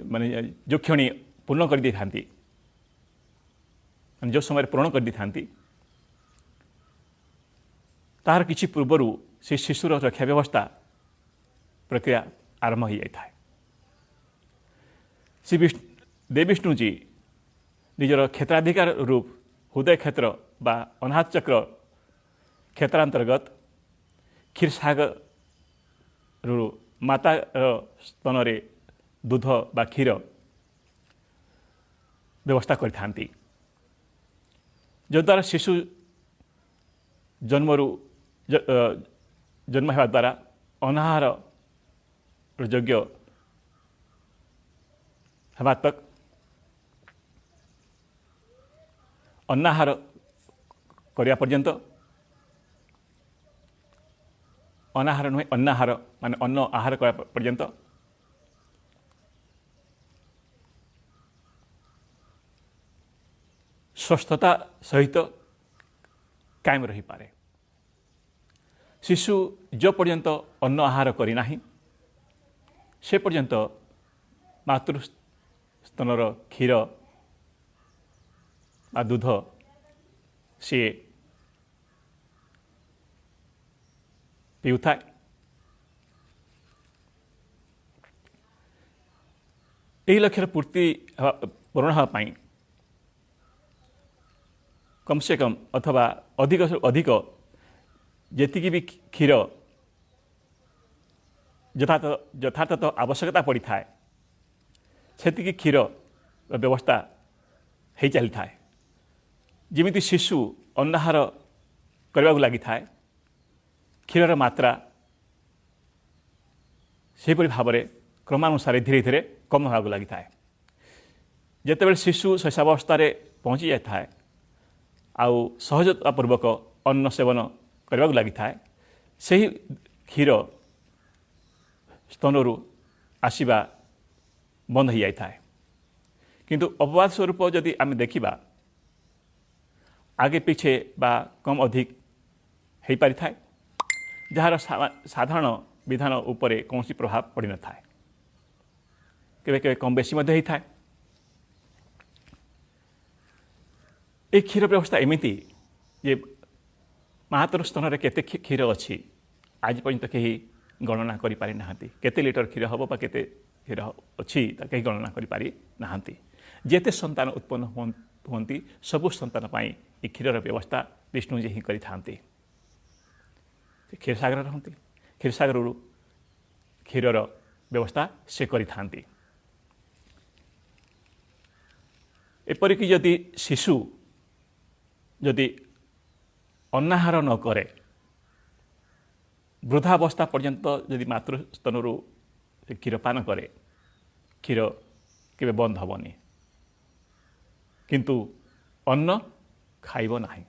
A: माने जो क्षणी पूर्ण कर दी थांती जो समय पूर्ण कर दी थांती तार किछि पूर्वरु से शिशुर रक्षा व्यवस्था प्रक्रिया आरंभ हो जाता है। श्री देव विष्णु जी निजर क्षेत्राधिकार रूप हृदय क्षेत्र बा अनाहत चक्र क्षेत्रांतर्गत क्षीरसागर माता स्तन रे दूध बा क्षीर व्यवस्था करथांती जद्वारा शिशु जन्म होगा द्वारा अनाहार योग्य हवा तक अन्नाहार करिया पर्यंत अनाहार नुहे अन्नाहार माने अन्न आहार करा पर्यंत स्वस्थता सहित कायम रही पारे। शिशु जो पर्यंत अन्न आहार करिना से पर्यंत मातृस्तनर क्षीर बा दूध सी पीउଥାଏ। ଏହି ଲକ୍ଷ୍ୟର ପୂରଣ ହେବା ପାଇଁ କମ୍ ସେ କମ୍ ଅଥବା ଅଧିକ ଯେତିକି ବି କ୍ଷୀର ଯଥାର୍ଥତଃ ଆବଶ୍ୟକତା ପଡ଼ିଥାଏ ସେତିକି କ୍ଷୀରର ବ୍ୟବସ୍ଥା ହେଇ ଚାଲିଥାଏ। ଯେମିତି ଶିଶୁ ଅନ୍ନାହାର କରିବାକୁ ଲାଗିଥାଏ, କ୍ଷୀରର ମାତ୍ରା ସେହିପରି ଭାବରେ କ୍ରମାନୁସାରେ ଧୀରେ ଧୀରେ କମ୍ ହେବାକୁ ଲାଗିଥାଏ। ଯେତେବେଳେ ଶିଶୁ ଶୈଶବାବସ୍ଥାରେ ପହଞ୍ଚି ଯାଇଥାଏ ଆଉ ସହଜତାପୂର୍ବକ ଅନ୍ନ ସେବନ କରିବାକୁ ଲାଗିଥାଏ, ସେହି କ୍ଷୀର ସ୍ତନରୁ ଆସିବା ବନ୍ଦ ହୋଇଯାଇଥାଏ। କିନ୍ତୁ ଅପବାଦ ସ୍ୱରୂପ ଯଦି ଆମେ ଦେଖିବା, ଆଗେ ପିଛେ ବା କମ୍ ଅଧିକ ହୋଇପାରିଥାଏ, ଯାହାର ସାଧାରଣ ବିଧାନ ଉପରେ କୌଣସି ପ୍ରଭାବ ପଡ଼ିନଥାଏ। କେବେ କେବେ କମ୍ ବେଶୀ ମଧ୍ୟ ହୋଇଥାଏ। ଏହି କ୍ଷୀର ବ୍ୟବସ୍ଥା ଏମିତି ଯେ ମାତାର ସ୍ତନରେ କେତେ କ୍ଷୀର ଅଛି ଆଜି ପର୍ଯ୍ୟନ୍ତ କେହି ଗଣନା କରିପାରି ନାହାନ୍ତି। କେତେ ଲିଟର କ୍ଷୀର ହେବ ବା କେତେ କ୍ଷୀର ଅଛି ତାକୁ କେହି ଗଣନା କରିପାରି ନାହାନ୍ତି। ଯେତେ ସନ୍ତାନ ଉତ୍ପନ୍ନ ହୁଅନ୍ତି ସବୁ ସନ୍ତାନ ପାଇଁ ଏ କ୍ଷୀରର ବ୍ୟବସ୍ଥା ବିଷ୍ଣୁଜୀ ହିଁ କରିଥାନ୍ତି। କ୍ଷୀରସାଗର ରହନ୍ତି, କ୍ଷୀରସାଗରରୁ କ୍ଷୀରର ବ୍ୟବସ୍ଥା ସେ କରିଥାନ୍ତି। ଏପରିକି ଯଦି ଶିଶୁ ଯଦି ଅନ୍ନାହାର ନ କରେ, ବୃଦ୍ଧାବସ୍ଥା ପର୍ଯ୍ୟନ୍ତ ଯଦି ମାତୃସ୍ତନରୁ କ୍ଷୀର ପାନ କରେ, କ୍ଷୀର କେବେ ବନ୍ଦ ହେବନି। କିନ୍ତୁ ଅନ୍ନ ଖାଇବ ନାହିଁ,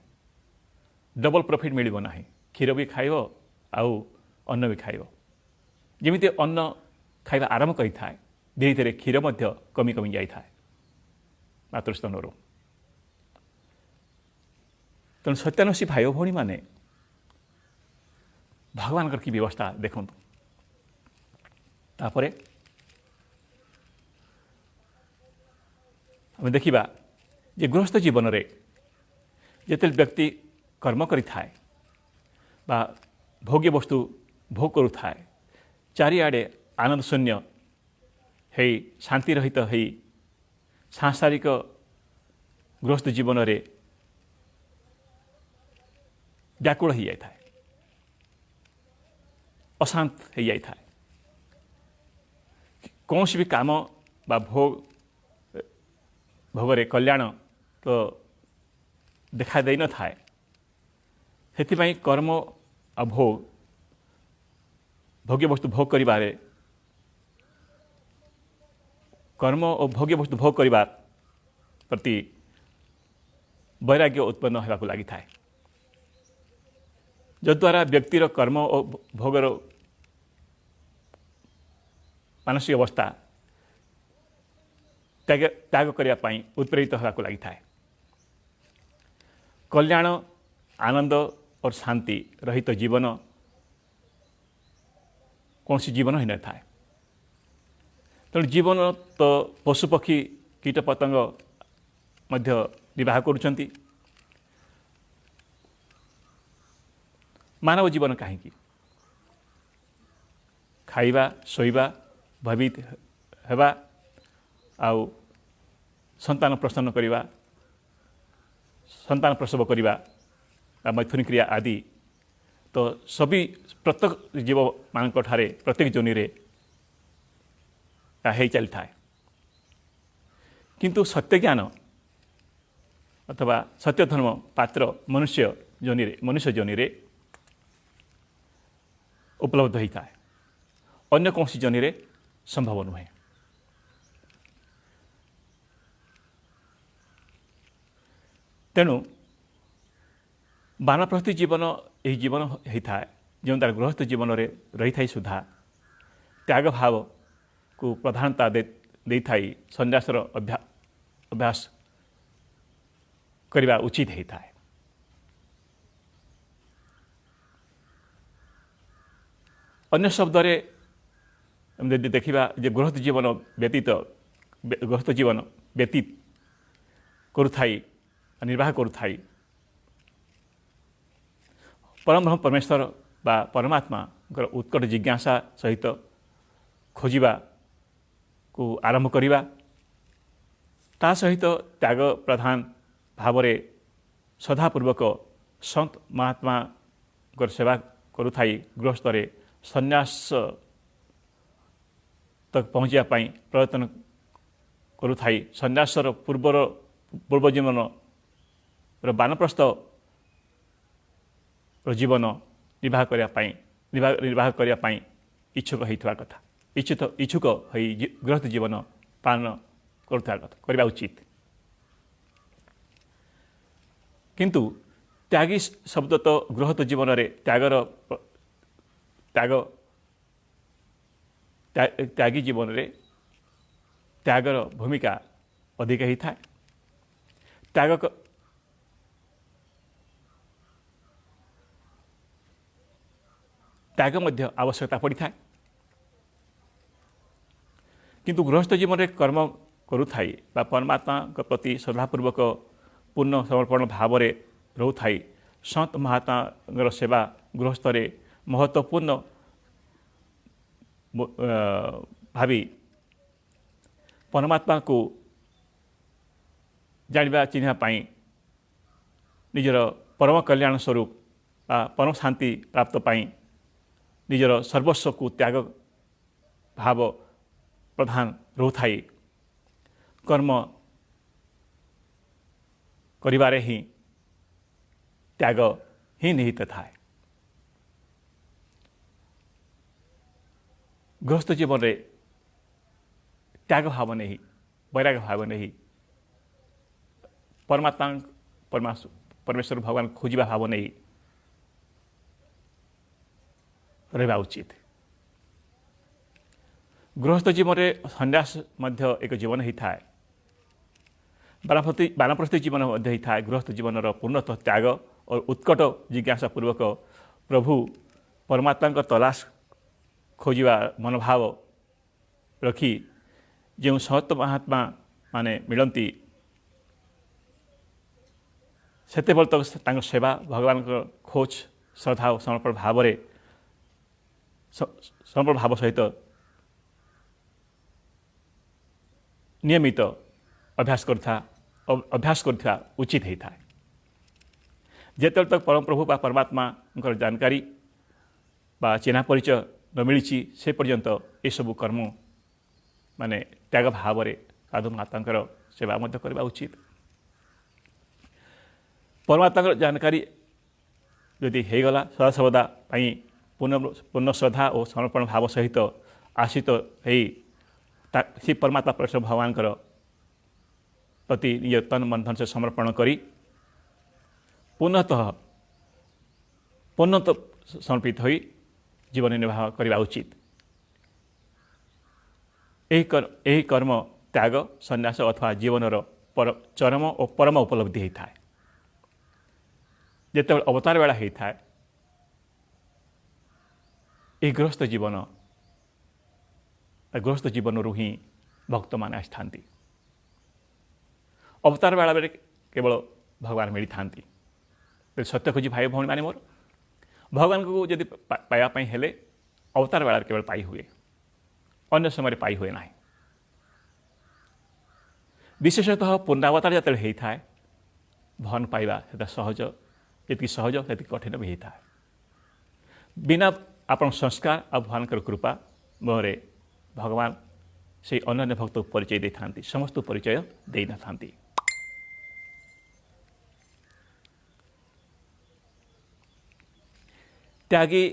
A: ଡବଲ ପ୍ରଫିଟ୍ ମିଳିବ ନାହିଁ। କ୍ଷୀର ବି ଖାଇବ ଆଉ ଅନ୍ନ ବି ଖାଇବ। ଯେମିତି ଅନ୍ନ ଖାଇବା ଆରମ୍ଭ କରିଥାଏ, ଧୀରେ ଧୀରେ କ୍ଷୀର ମଧ୍ୟ କମି କମି ଯାଇଥାଏ ମାତୃସ୍ତନରୁ। ତେଣୁ ସତ୍ୟାନୁଷୀ ଭାଇ ଭଉଣୀମାନେ ଭଗବାନଙ୍କର କି ବ୍ୟବସ୍ଥା ଦେଖନ୍ତୁ। ତାପରେ ଆମେ ଦେଖିବା ଯେ ଗୃହସ୍ଥ ଜୀବନରେ ଯେତେବେଳେ ବ୍ୟକ୍ତି କର୍ମ କରିଥାଏ ବା ଭୋଗ୍ୟ ବସ୍ତୁ ଭୋଗ କରୁଥାଏ, ଚାରିଆଡ଼େ ଆନନ୍ଦ ଶୂନ୍ୟ ହେଇ ଶାନ୍ତି ରହିତ ହେଇ ସାଂସାରିକ ଗୃହସ୍ଥ ଜୀବନରେ ବ୍ୟାକୁଳ ହୋଇଯାଇଥାଏ, ଅଶାନ୍ତ ହୋଇଯାଇଥାଏ। କୌଣସି ବି କାମ ବା ଭୋଗରେ କଲ୍ୟାଣ ତ ଦେଖା ଦେଇନଥାଏ। ସେଥିପାଇଁ କର୍ମ ଆଉ ଭୋଗ୍ୟ ବସ୍ତୁ ଭୋଗ କରିବାରେ କର୍ମ ଓ ଭୋଗ୍ୟ ବସ୍ତୁ ଭୋଗ କରିବା ପ୍ରତି ବୈରାଗ୍ୟ ଉତ୍ପନ୍ନ ହେବାକୁ ଲାଗିଥାଏ, ଯଦ୍ୱାରା ବ୍ୟକ୍ତିର କର୍ମ ଓ ଭୋଗର ମାନସିକ ଅବସ୍ଥା ତ୍ୟାଗ କରିବା ପାଇଁ ଉତ୍ପ୍ରେରିତ ହେବାକୁ ଲାଗିଥାଏ। କଲ୍ୟାଣ, ଆନନ୍ଦ ଓ ଶାନ୍ତି ରହିତ ଜୀବନ କୌଣସି ଜୀବନ ହୋଇନଥାଏ। ତେଣୁ ଜୀବନ ତ ପଶୁପକ୍ଷୀ କୀଟପତଙ୍ଗ ମଧ୍ୟ ବିବାହ କରୁଛନ୍ତି। ମାନବ ଜୀବନ କାହିଁକି? ଖାଇବା, ଶୋଇବା, ଭୟଭୀତ ହେବା ଆଉ ସନ୍ତାନ ପ୍ରସବ କରିବା ବା ମୈଥୁନ କ୍ରିୟା ଆଦି ତ ପ୍ରତ୍ୟେକ ଜୀବମାନଙ୍କ ଠାରେ ପ୍ରତ୍ୟେକ ଯୋନିରେ ହେଇ ଚାଲିଥାଏ। କିନ୍ତୁ ସତ୍ୟଜ୍ଞାନ ଅଥବା ସତ୍ୟଧର୍ମ ପାତ୍ର ମନୁଷ୍ୟ ଯୋନିରେ ଉପଲବ୍ଧ ହୋଇଥାଏ, ଅନ୍ୟ କୌଣସି ଯୋନିରେ ସମ୍ଭବ ନୁହେଁ। ତେଣୁ ବାନପ୍ରସ୍ଥି ଜୀବନ ଏହି ଜୀବନ ହୋଇଥାଏ ଯେଉଁ ଦ୍ୱାରା ଗୃହସ୍ଥ ଜୀବନରେ ରହିଥାଇ ସୁଦ୍ଧା ତ୍ୟାଗ ଭାବକୁ ପ୍ରଧାନତା ଦେଇଥାଇ ସନ୍ନ୍ୟାସର ଅଭ୍ୟାସ କରିବା ଉଚିତ ହୋଇଥାଏ। ଅନ୍ୟ ଶବ୍ଦରେ ଆମେ ଯଦି ଦେଖିବା ଯେ ଗୃହସ୍ଥ ଜୀବନ ବ୍ୟତୀତ କରୁଥାଇ ନିର୍ବାହ କରୁଥାଇ परम ब्रह्म परमेश्वर बा परमात्मा उत्कट जिज्ञासा सहित खोजा को आरंभ करवा ता सहित त्याग प्रधान भाव में श्रद्धापूर्वक संत महात्मा सेवा करुथाई गृहस्थरे संन्यास तक पहुँचा प्रयत्न करुथाई संन्यासर पूर्व जीवन बानप्रस्थ जीवन निर्वाह करने इच्छुक होता कथा इच्छुक गृहस्थ जीवन पालन करवा उचित। किंतु त्यागी शब्द तो गृहस्थ जीवन में त्यागी जीवन में त्यागर भूमिका अधिक ही था। त्याग मध्य आवश्यकता पड़ी था। किंतु गृहस्थ जीवन में कर्म करुथाई बा परमात्मा प्रति श्रद्धापूर्वक पूर्ण समर्पण भाव में रोथाई संत महात्मा सेवा गृहस्थरे महत्वपूर्ण भावी परमात्मा को जानिबा चिन्हापाई निजर परम कल्याण स्वरूप परम शांति प्राप्त पाई निजर सर्वस्व को त्याग भाव प्रधान रोथाई कर्म करिबारे ही त्याग ही निहित था। गृहस्थ जीवन में त्याग भाव नहीं वैराग्य भाव नहीं परमेश्वर भगवान खोजा भाव नहीं रहा उचित। गृहस्थ जीवन में संन्यास मध्य एक जीवन ही था। बानप्रस्थी जीवन मध्य ही था। गृहस्थ जीवन पूर्णतः त्याग और उत्कट जिज्ञासा पूर्वक प्रभु परमात्मा तलाश खोजा मनोभाव रखी जो संत महात्मा माने मिलती सेते बल तक सेवा भगवान खोज श्रद्धा और समर्पण भाव सहित नियमित अभ्यास करता उचित होता है। जेतल तक परम प्रभु बा परमात्मा जानकारी बा चिन्हा परिचय न मिली से पर्यंत ये सबू कर्म माने त्याग भाव में साधु माता सेवा मध्य करवा उचित। परमात्मा जानकारी यदि होगला सदा सर्वदा पूर्ण श्रद्धा और समर्पण भाव सहित आशित हो श्री परमात्मा परमेश्वर भगवान प्रति निज तन मन धन से समर्पण करी पूर्णतः समर्पित हो जीवन निर्वाह करवा उचित। यही कर्म त्याग संन्यास अथवा जीवन चरम और परम उपलब्धि होता है। जिते अवतार बेला होता है यह गृहस्थ जीवन रू ही भक्त मान आसता। अवतार बेला केवल भगवान मिली था। सत्य खोजी भाई भौणी माने मोर भगवान को जदि पाइबापी हेले अवतार बेला केवल पाई हुए अन्य समय पाई हुए ना। विशेषतः पूर्णावतार जो होता है भगवान पाइबा सहज जी सहज से कठिन भी होता है। बिना आपण संस्कार और भगवान कृपा मोहरे भगवान से अन्य भक्त परिचय दे था समस्त परिचय दे न था। त्यागी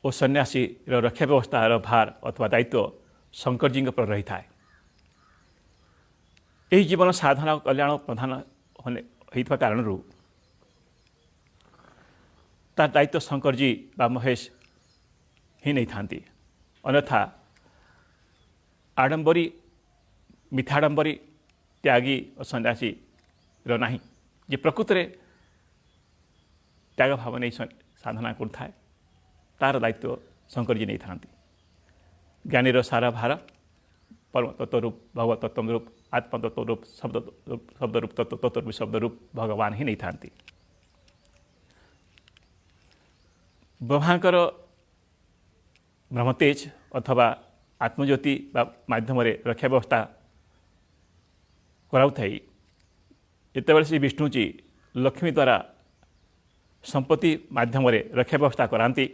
A: और सन्यासी रक्षा व्यवस्था भार अथवा दायित्व शंकर जी पर रही था। यही जीवन साधना कल्याण प्रधान होने कारण तार दायित्व शंकर जी बा महेश ही नहीं था। अन्यथा आडंबरी मिथ्याडंबरी त्यागी और सन्यासी ना जे प्रकृत में त्याग भाव नहीं साधना करता है तार दायित्व शंकर जी नहीं था। ज्ञानी सारा भार परम तत्वरूप भगवत तत्व रूप आत्म तत्वरूप शब्द रूप तत्व तत्वरूप शब्द रूप भगवान ही नहीं था। ब्रह्मांकर ब्रह्मतेज अथवा आत्मज्योति माध्यम रक्षा व्यवस्था कराउथाई जितेबाला श्री विष्णु जी लक्ष्मी द्वारा संपत्ति माध्यम रक्षा व्यवस्था कराती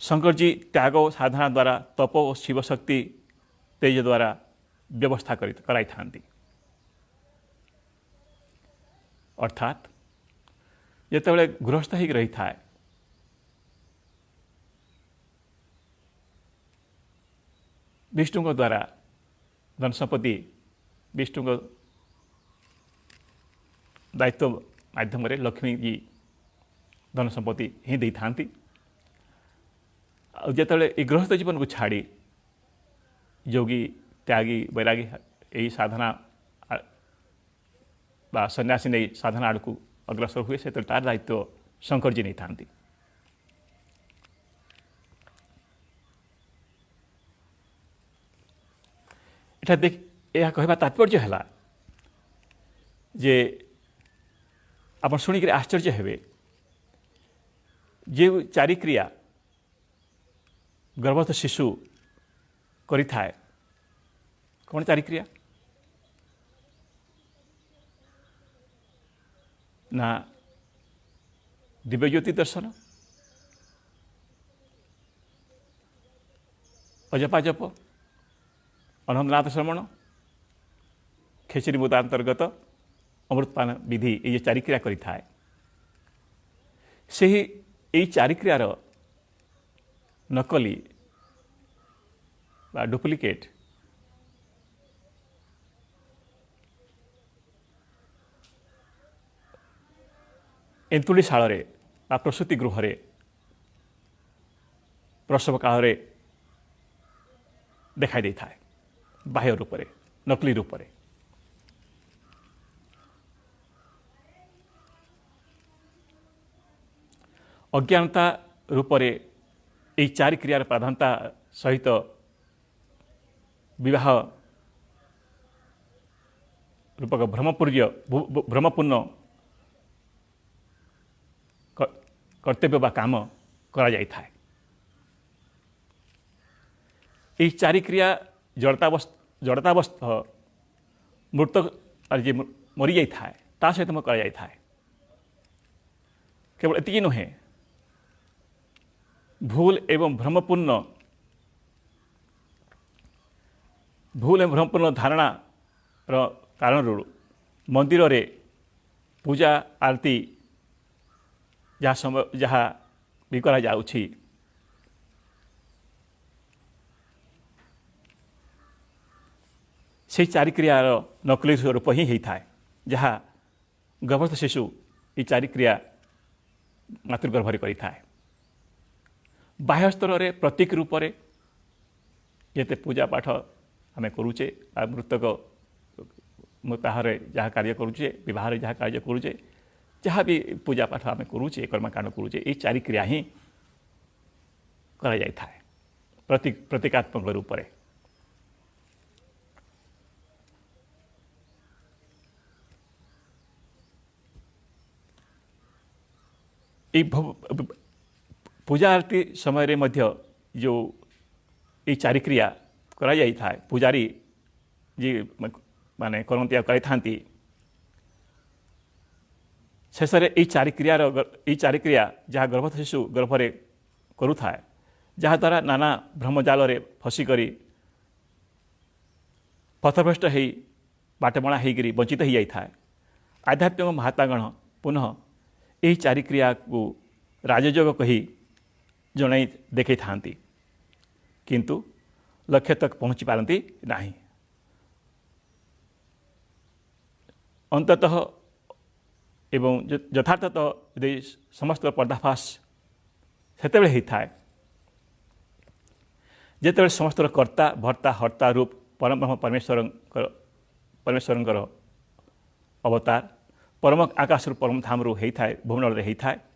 A: शंकर जी त्याग और साधना द्वारा तप और शिव शक्ति तेज द्वारा व्यवस्था कराई थांती। अर्थात जितेबाला गृहस्थ ही रही था विष्णु द्वारा धन संपत्ति विष्णु दायित्व माध्यम लक्ष्मी जी धन संपत्ति ही दे था। जिते गृहस्थ जीवन को छाड़ी योगी त्यागी बैरागी यही साधना बा सन्यासी नहीं साधना आड़ को अग्रसर हुए से तार दायित्व शंकर जी नहीं था। एटा देख यह कहवा तात्पर्य है जे आप शुणिक आश्चर्य हेबे जे चारि क्रिया गर्भस्थ शिशु करि थाए कौन चारि क्रिया ना दिव्यज्योति दर्शन अजपा जप अनंतनाथ श्रवण खेचरी मुदांतर्गत अमृतपान विधि ये चारि क्रिया करि थाए से ही चारि क्रियार नकली बा डुप्लिकेट एंतुड़ीशाल प्रसूति गृह प्रसव काल देखाई दे था बाह्य रूप से नकली रूप से। अज्ञानता रूप से यही चारि क्रियार प्राधान्यता सहित विवाह रूपक भ्रमपूर्ण कर्तव्य बा काम करा जाय थाए। यही चारि क्रिया जड़तावस्थ मृतक जे मरी जाय थाए ता सहित करा जाय थाए। केवल एतिकी नुहे भूल एवं भ्रमपूर्ण धारणा कारण मंदिर रे पूजा आरती जहाँ भी करा जाउछि से चारि क्रियार नकली रूप ही होता है जहाँ गर्भस्थ शिशु ये चारि क्रिया मातृगर्भ करि थाए। बाह्य स्तर रे प्रतीक रूप से ये पूजा पाठ आम करुचे मृतक मृताहर जहाँ कार्य करुचे विवाह जहाँ कार्य करुचे जहाँ भी पूजा पाठ आम करुचे कर्मकांड करुचे ये चारि क्रिया ही करा जाय थाए प्रतीकात्मक रूप से। पूजा आरती समय रे मध्य जो ये चारि क्रिया करा जाय थाए पूजारी जी माने करंती कराई थांती शेष ये चारि क्रिया जहाँ गर्भस्थ शिशु गर्भरे करू थाए जहाँ द्वारा नाना भ्रमजाल रे फसिकरी पथभ्रष्ट हो बाटबणा होकर वंचित हो जाए थाए। आध्यात्मिक महात्मागण पुनः यही चारि क्रिया को राजयोग कही जन देखे था किंतु लक्ष्य तक पहुँची पारती नहीं। अंततः एवं यथार्थतः यदि समस्त पर्दाफाश से होता है जिते समस्त कर्ता भर्ता हर्ता रूप परम ब्रह्म परमेश्वर अवतार परम आकाश रू परम धाम रू होता है भुवनल रे होता है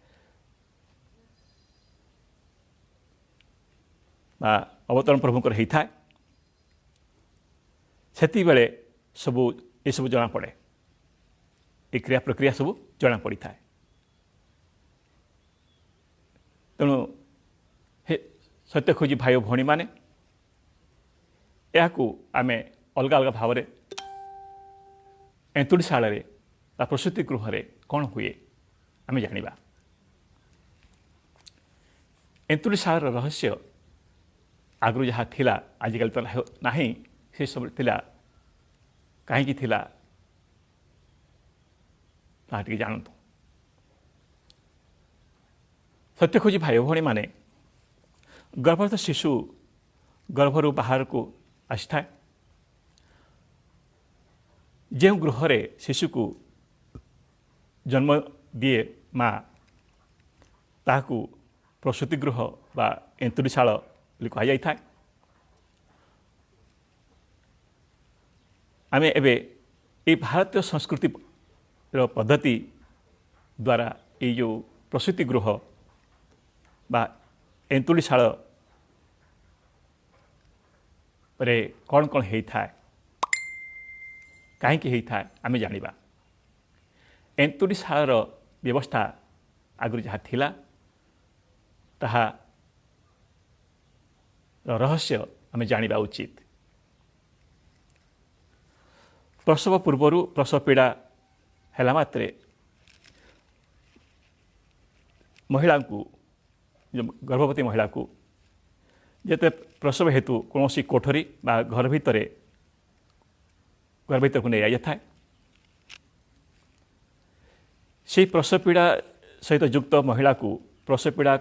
A: अवतरण प्रभुंकर होता है सेति बेले सबू ये सब जना पड़े ये क्रिया प्रक्रिया सब जना पड़ी था। तेणु हे सत्य खोजी भाई भौणी मैंने यह आम अलग अलग भाव में एंतुड़ीशाल प्रसूति गृह कौन हुए आम जाना। एंतुड़ीशाल रहस्य आगु जहाँ थिला आजिकल तो ना से सब थिला कहीं थिला टे जानतु। सत्य खोजी भाई भौणी मैंने गर्भस्थ शिशु गर्भरू बाहर को आसी था जो गृह शिशु को जन्म दिए माँ ताकू प्रसूति गृह बा एंतुड़ीशाल कह जाए। आम ए भारतीय संस्कृति पद्धति द्वारा ये जो प्रसूति गृह बा एंतुड़ीशाल रे कौन कौन होता है कहीं होता है आम जाना। एंतुड़ीशाल व्यवस्था आगु जहाँ थिला ताहा रहस्य आम जाना उचित। प्रसव पूर्वर प्रसव पीड़ा है मात्रे महिला को गर्भवती महिला को जिते प्रसव हेतु कौन कोठरी बा घर भितर को नहीं जाए था से प्रसव पीड़ा सहित युक्त महिला को प्रसव पीड़ा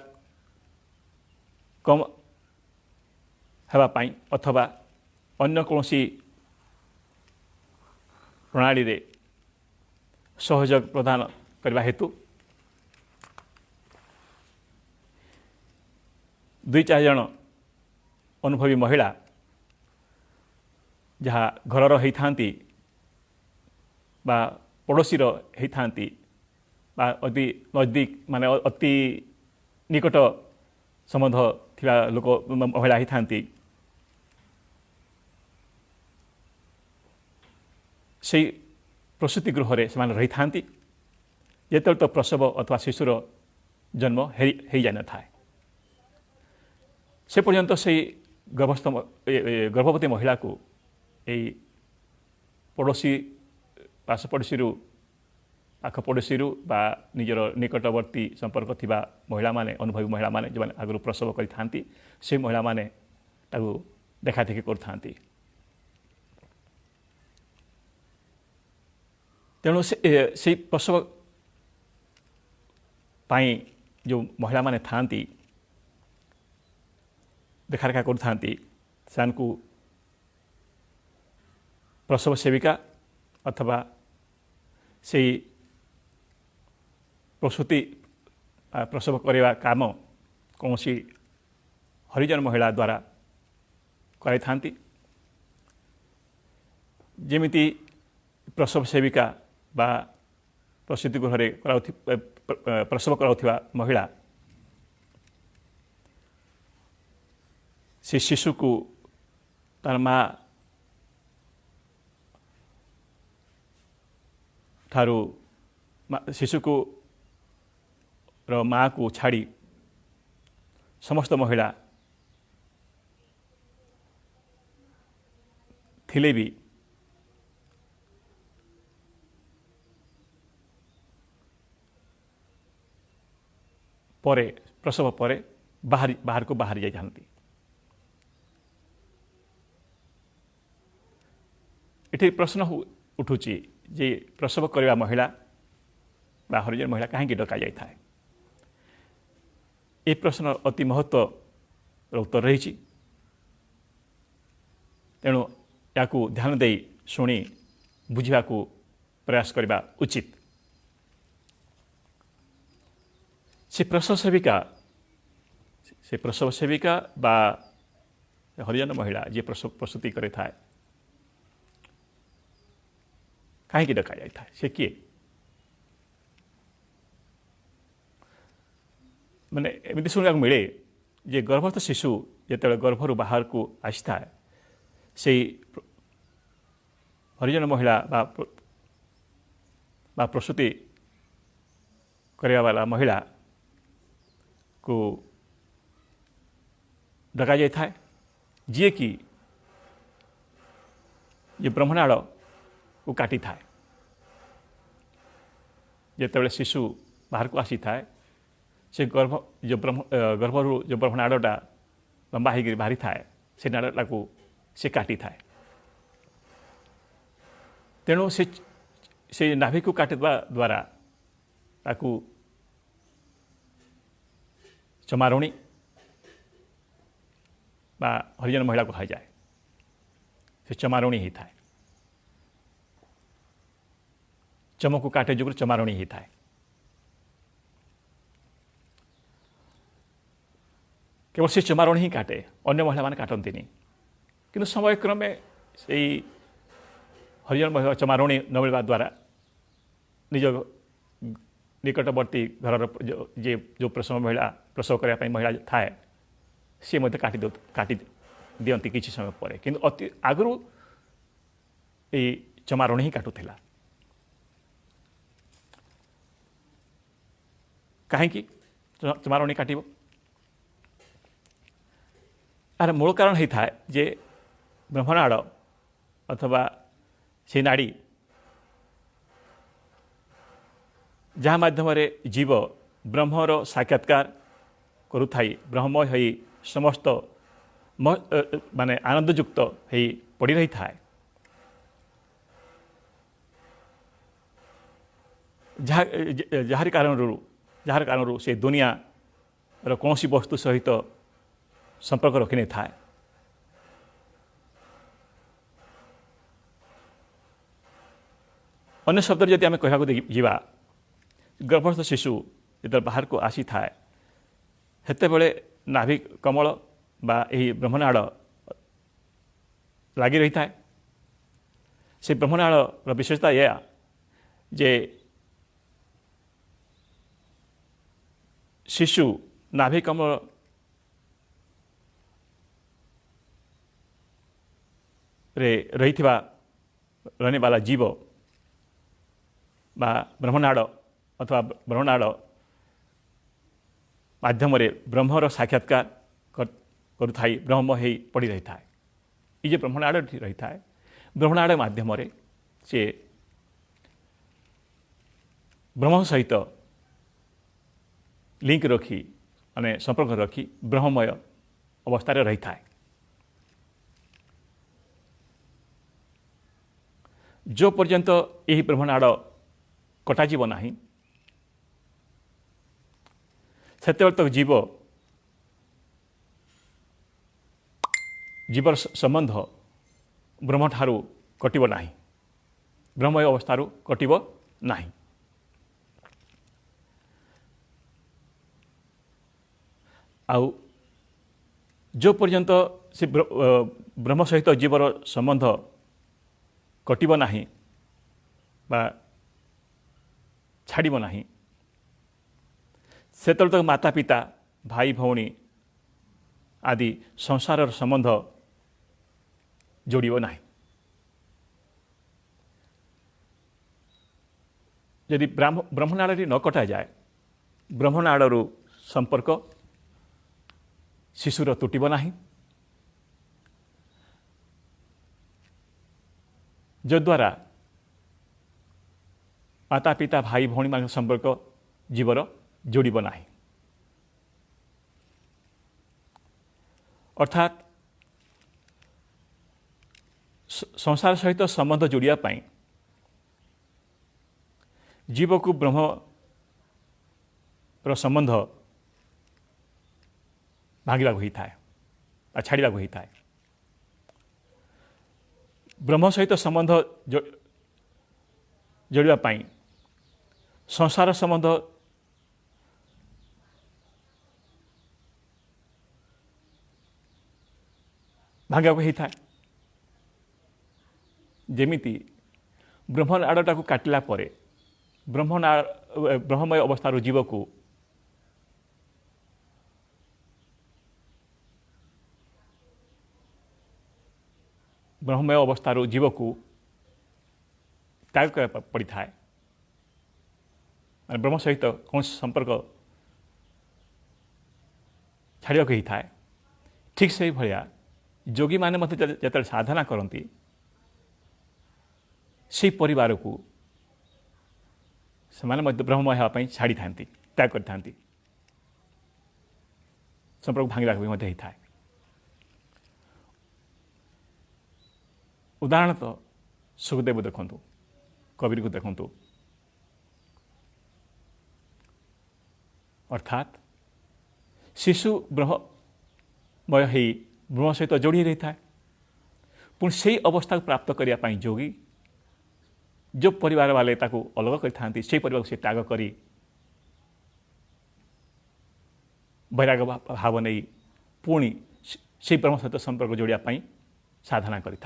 A: कम होगापाई अथवा अन्य कौन प्रणाली रे सहयोग प्रदान करने हेतु 2-4 जन अनुभवी महिला जहाँ घरर होती बा पड़ोसी होती बा अति नजदीक माने अति निकट संबंध थिबा लोक महिला होती से प्रसूति गृह से रही था जिते तो प्रसव अथवा शिशुर जन्म हो जाए न था से पर्यंत से गर्भस्थ गर्भवती महिला को यही पड़ोसी पास पड़ोसी पाख पड़ोसी बा निजर निकटवर्ती संपर्क थिबा महिला माने अनुभवी महिला माने जो आगु प्रसव करती से महिला माने ताकू देखा देखी कर तेणु से प्रसव पाई जो महिला माने थांती देखा रेखा कर प्रसव सेविका अथवा से प्रसूति प्रसव करवा काम कौन हरिजन महिला द्वारा कराई जमिति प्रसव सेविका बा प्रसूति गृह प्रसव कराउथिबा महिला से शिशु को तार माँ ठारू शिशु को माँ को छाड़ी समस्त महिला थिले भी परे प्रसव परे बाहर को बाहर जाई जाती। ये प्रश्न उठुची जे प्रसव करवा महिला बा हरिजन महिला कहीं डका जाए था ये प्रश्न अति महत्व उत्तर रही तेणु या ध्यान दे शुणी बुझा प्रयास करने उचित। से प्रसव सेविका बा हरिजन महिला जे प्रसूति करे था कहीं डका जाए था से किए माने एमती शुणा मिले जे गर्भस्थ शिशु जिते गर्भर बाहर को आसी था से हरिजन महिला बा प्रसूति करने वाला महिला को डका जाए जी कि ये ब्रह्मनाड़ को काटी थाए जिते शिशु बाहर को आसी थाए से गर्भरू जो ब्रह्मनाड़टा लंबा हो बाहरी थाए से नाड़टा को से काटी थाए तेणु से नाभि को काटिवा द्वारा ताकू चमारुणी बा हरिजन महिला को कहा जाए से चमारुणी ही थाए चम को काटे जो चमारुणी ही थाए केवल से चमारुणी ही काटे अन्य महिला माने काटती किंतु समय क्रमे से हरिजन महिला चमारुणी न मिलवा द्वारा निज निकटवर्ती घर जो प्रसव करने महिला थाए सी मत काटी दियंती किसी समय पर किंतु अति आगु ये चमारुणी ही काटुला कहीं चमारुणी काटिब यार मूल कारण होता है जे ब्रह्मनाड़ अथवा से नाड़ी जहाँ माध्यम जीव ब्रह्मर साक्षात्कार करुथाई ब्रह्ममय हो समस्त माने आनंदयुक्त हो पड़ रही था जार कारण से दुनिया कौन सी वस्तु सहित संपर्क रखी नहीं था अन्य शब्द जब आम कह गर्भस्थ शिशु जो बाहर को आसी थाए हेते बेले नाभि कमल बा यही ब्रह्मनाड़ लगी रही थाए से ब्रह्मनाड़ विशेषता यह जे शिशु नाभि कमल रे रही रहने वाला जीव बा ब्रह्मनाड़ अथवा ब्रह्मनाड़ माध्यम ब्रह्मर साक्षात्कार करुथाई ब्रह्म हो पड़ रही था ये ब्रह्मनाड़ रही था ब्रह्मनाड़ माध्यम से ब्रह्म सहित लिंक रखी माने संपर्क रखी ब्रह्ममय अवस्था रही था जो पर्यंत यही ब्रह्मनाड़ कटाजीव नहीं सेतेबेले तक जीवर संबंध ब्रह्म ठारू कटिब नहीं ब्रह्ममय अवस्था कटिब नहीं आउ जो पर्यंत से ब्रह्म सहित जीवर संबंध कटिब नहीं बा छाड़ब नहीं सेतल तक माता पिता भाई भौणी आदि संसार संबंध जोड़ब नहीं यदि ब्रह्मनाड़ न कटा जाए ब्रह्मनाड़ू संपर्क शिशुर तुटिब नहीं जद्वारा माता पिता भाई भौणी मान संपर्क जीवर जोड़ब नहीं अर्थात संसार सहित संबंध जोड़ापी जीव को ब्रह्म संबंध भांगा होता है छाड़ा होता है ब्रह्म सहित संबंध जोड़ापी संसार संबंध भांगा होता है जेमिति ब्रह्मनाड़टा को काटिला परे ब्रह्ममय अवस्था जीव को ब्रह्ममय अवस्था जीव को त्याग कर पड़ी था ब्रह्म सहित कौन संपर्क छाड़ा होता है ठीक से भाया जोगी मैंने मत जो साधना करती से परिवार को से ब्रह्ममय हाँपाई छाड़ी था त्याग कर संपर्क भांगा भी होता है। उदाहरणतः सुखदेव देखु कबीर को देखु अर्थात शिशु ब्रह्ममय ही ब्रह्म सहित जोड़ी रही था पुण से अवस्था को प्राप्त करने जोगी जो परिवार वाले ताको अलग करते से परिवार को से त्याग करी वैराग भाव नहीं पुणी से ब्रह्म सहित संपर्क जोड़ापी साधना करें।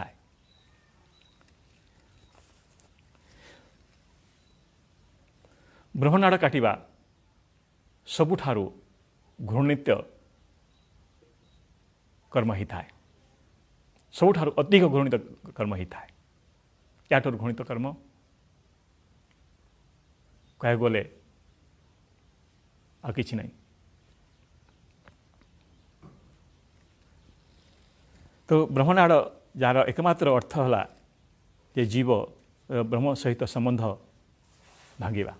A: ब्रह्मनाड़ काटिबा सबुठारु घृणित कर्म ही थाए सबुठारु अधिक घृणित कर्म ही थाए याठू घृणित कर्म कह गले आ किछि नहीं। तो ब्रह्मनाड़ जार एकमात्र अर्थ है जे जीव ब्रह्म सहित संबंध भांगिबा।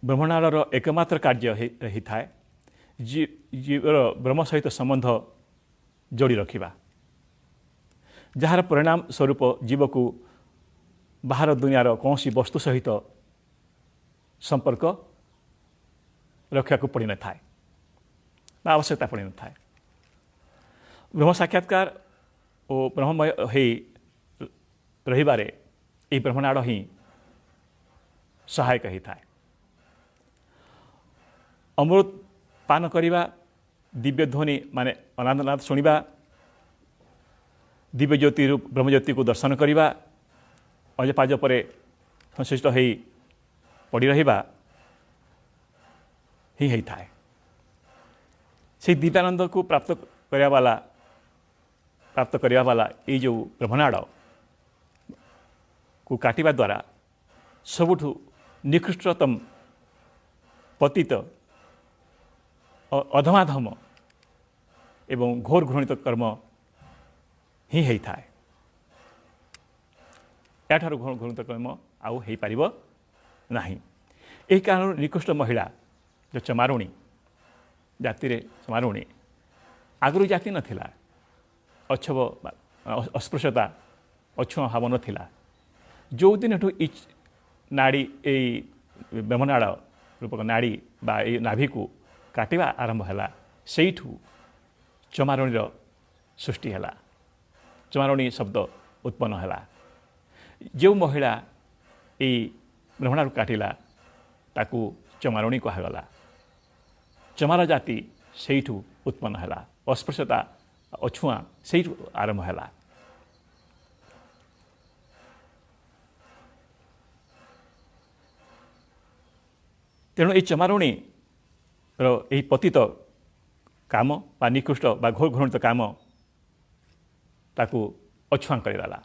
A: ब्रह्मनाड़ एकमात्र कार्य ही थाए जीवर ब्रह्म सहित संबंध जोड़ी रखिबा जार परिणाम स्वरूप जीव को बाहर दुनियार कौन सी वस्तु सहित संपर्क रक्षा को पड़ी न थाए आवश्यकता पड़ी न थाए। ब्रह्म साक्षात्कार और ब्रह्ममय ही रहिबारे ये ब्रह्मनाड़ ही सहायक ही थाए। अमृत पान करिबा दिव्य ध्वनि माने अनादनाद शुणिबा दिव्य ज्योति रूप ब्रह्मज्योति को दर्शन करिबा अजपाज परे संश्लिष्ट हो पड़ी रहिबा ही थाए। से दिव्यानंद को प्राप्त करने वाला ये जो ब्रह्मनाड़ को काटिबा द्वारा सबुठु निकृष्टतम पतित अधमाधम एवं घोर घृणित कर्म ही थाए। याठार घोर घृणित कर्म आउ हो पार नहीं। यही कारण निकृष्ट महिला जो चमारुणी जाति रे चमारुणी आगु जाति नथिला अछब अस्पृश्यता अछुआ भाव नथिला जो दिन नाड़ी ब्रह्मनाड़ रूपक नाड़ी बा नाभि को काटिबा आरंभ है से चमारुणीर सृष्टि है चमारुणी शब्द उत्पन्न है। जो महिला ये ब्रह्मनाड़ काटिला ताकू चमारुणी कहगला चमार जाति से उत्पन्न है अस्पृश्यता अछुआ से आरंभ है। तेणु ये चमारुणी यही पतित काम बा निकृष्ट बा घोर घृणित काम ताकू अछुआ करदेला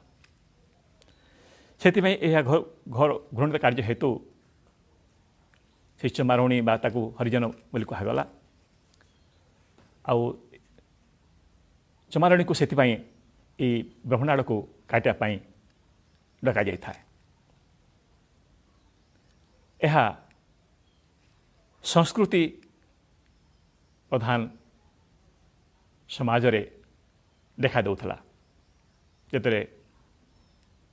A: से घोर घृणित कार्य हेतु से चमारुणी बा ताकू हरिजन बोली कहगला आउ चमारुणी को से ब्रह्मनाड़ को काटापी डक जाए। यह संस्कृति प्रधान समाज रे देखा देउथला जेतरे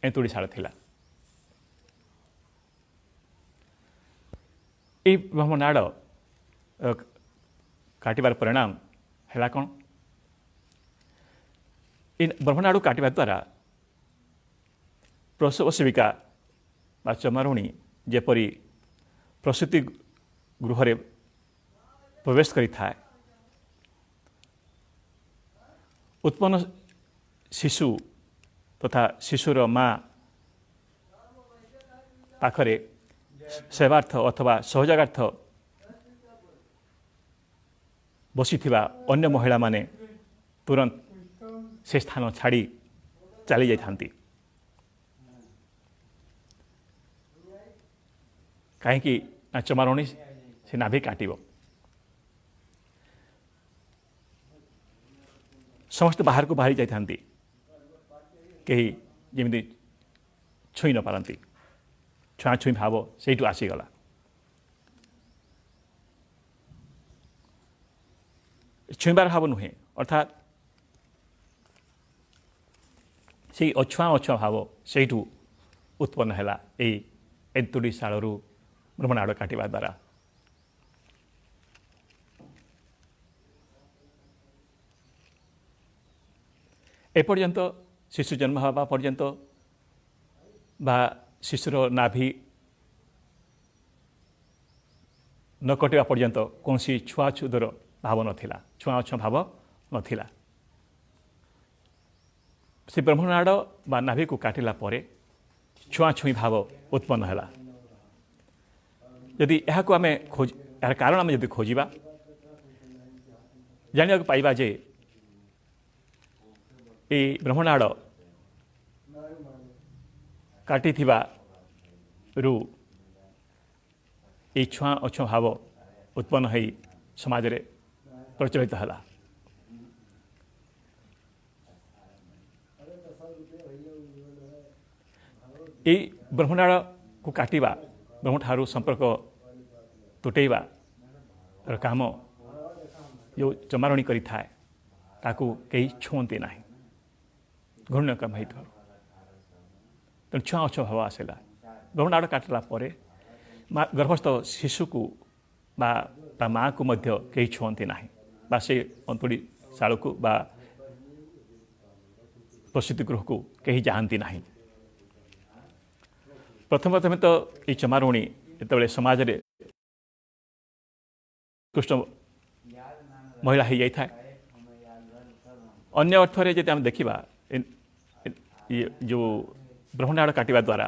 A: एंतुड़ी शाला थिला। ये ब्रह्मनाड़ काटिबार परिणाम है कौन इन ब्रह्मनाड़ काटिबा द्वारा प्रसव सेविका बा चमारुणी जेपरी प्रसूति गृह रे प्रवेश करि थाए उत्पन्न शिशु तथा शिशुर माँ पाखरे सेवार्थ अथवा सहयोगार्थ बसी अन्य महिला माने तुरंत से स्थान छाड़ी चली जाती कहीं चमारुणी से नाभि काटिब समस्त बाहर को बाहरी जाता कहीं जमी छुई न पारती छुआछुई भाव से आसीगला छुईबार भाव नुहे अर्थात से अछुआ अछुआ भाव से उत्पन्न है एंतुड़ी शाल ब्रह्मनाड़ काटिबा द्वारा एपर्यंत शिशु जन्म हवा पर्यंत बा शिशुर नाभि न कटिबा पर्यंत कौन छुआछुदर भाव नथिला छुआछुआ भाव नथिला से ब्रह्मनाड़ बा नाभि को काटिला परे छुआछुई भाव उत्पन्न है यदि यह आम खोज यार कारण आम जब खोजा जाना पाइबा जे ये ब्रह्मनाड़ काटी ये छुआ अछुआ भाव उत्पन्न हो समाज रे प्रचलित है ये ब्रह्मनाड़ को काटिबा ब्रह्म ठारू संपर्क तुटेबा काम जो चमारणी करी थाए ताकू कहीं छुअंती ना घृण्य काम हो तेणु छुआ अछुआ भाव आसला ब्रह्मनाड़ काटिला परे गर्भस्थ शिशु को बा माँ को मध्य कहीं छुअंती ना बा से अंतुड़ी शाल को बा प्रसूति गृह को कहीं जाती ना प्रथम प्रथम तो ये चमारुणी जो समाज रे उत्कृष्ट महिला हो जाए अन्य अर्थ में जब आम देखा ये जो ब्रह्मनाड़ काटिबा द्वारा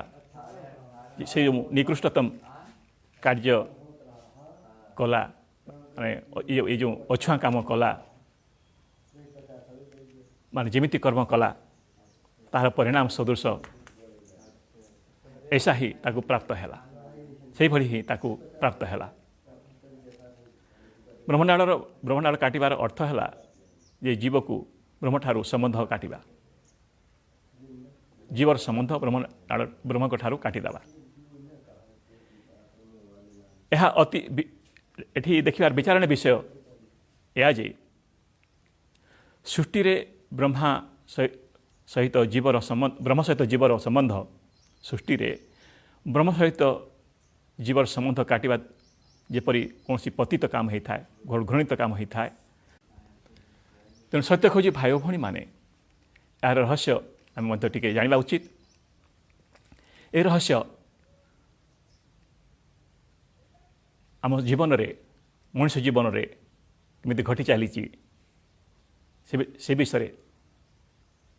A: से जो निकृष्टतम कार्य कला माने ये जो अछुआ काम कला माने जेमिति कर्म कला तार परिणाम सदृश ऐसा ही ताकू प्राप्त है से भली ही ताकू प्राप्त है ब्रह्मनाड़ काटिबार अर्थ है जे जीव को ब्रह्म ठारू संबंध काटिबा जीवर संबंध ब्रह्म को ठारू काटिदेबा यह अति एठी देखिबार विचारण विषय या जे सृष्टि रे ब्रह्मा सहित जीवर संबंध ब्रह्म सहित जीवर संबंध सृष्टि रे ब्रह्म सहित जीवर संबंध काटिबा जेपरी कौन पतित काम होता है घृणित काम होता है तेणु सत्य खोजी भाई भौणी माने यार रहस्य आम टे जाना उचित ए रहस्य आम जीवन रे मनुष्य जीवन रे केमिति घटी चली से विषय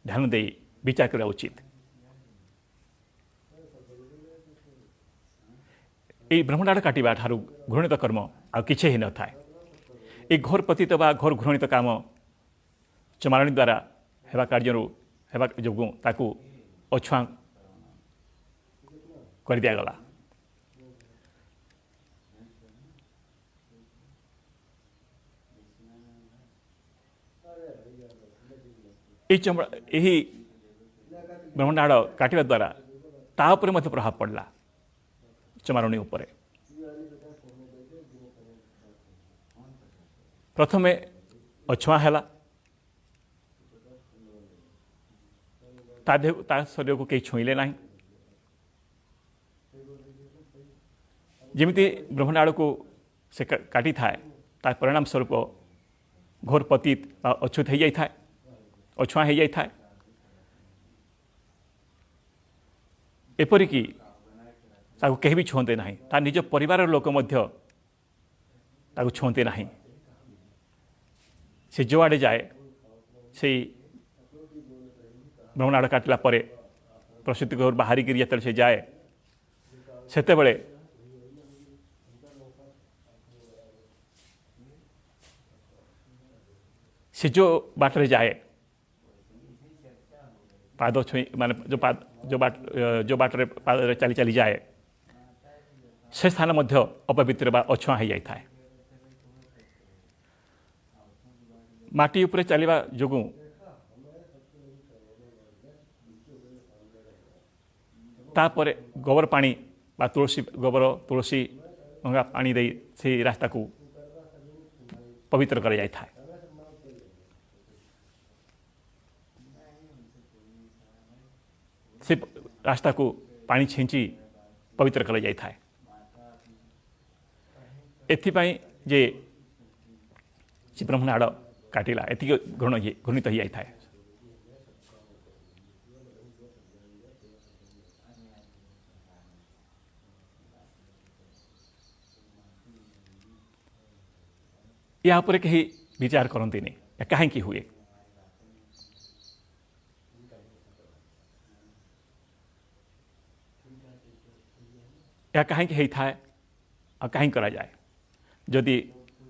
A: ध्यान दे विचार करा उचित ये ब्रह्मनाड़ काटिबा ठारू घृणित कर्म आ किछि ही न थाए ये घोर पतित बा घोर घृणित काम चमारणी द्वारा हेबा कार्य हेबा जोगु ताकू अछुआ कर दिया गला यही ब्रह्मनाड़ काटिबा द्वारा ता उपरे मध्य प्रभाव पड़ला चमारणी उपरे प्रथमे अछुआ है ता शरीर को कहीं छुईले ना जमीती ब्रह्मनाड़ को से काटी थाए ता परिणाम स्वरूप घोर पतित अछूत हो जाए अछुआ हो जाए एपरिकी ताकू कहीं भी छुअते ना ता निज परिवार लोक मध्य ताकू छुअते ना से जो आड़े जाए से ब्रह्मनाड़ काटिला परे प्रसूति घर बाहरी गिरी से जाए सेते बड़े से जो बाटरे जाए पाद छुई माने जो बाटरे पाद चली चली जाए से स्थान मध्य अपवित्र बा अछुआ हो जाए माटी उपरे चलवा जोगु तापर गोबर पानी बा तुलसी गोबर तुलसी गंगा पानी दे से रास्ता को पवित्र कर जाए था। से रास्ता को पानी छींची पवित्र कर जाए था। एथिपाई जे से ब्रह्मनाड़ काटिला एति घृणित हो जाए। या पर कहीं विचार करती नहीं कहीं हुए। या कहीं होता है और कहीं करा जाए। जदि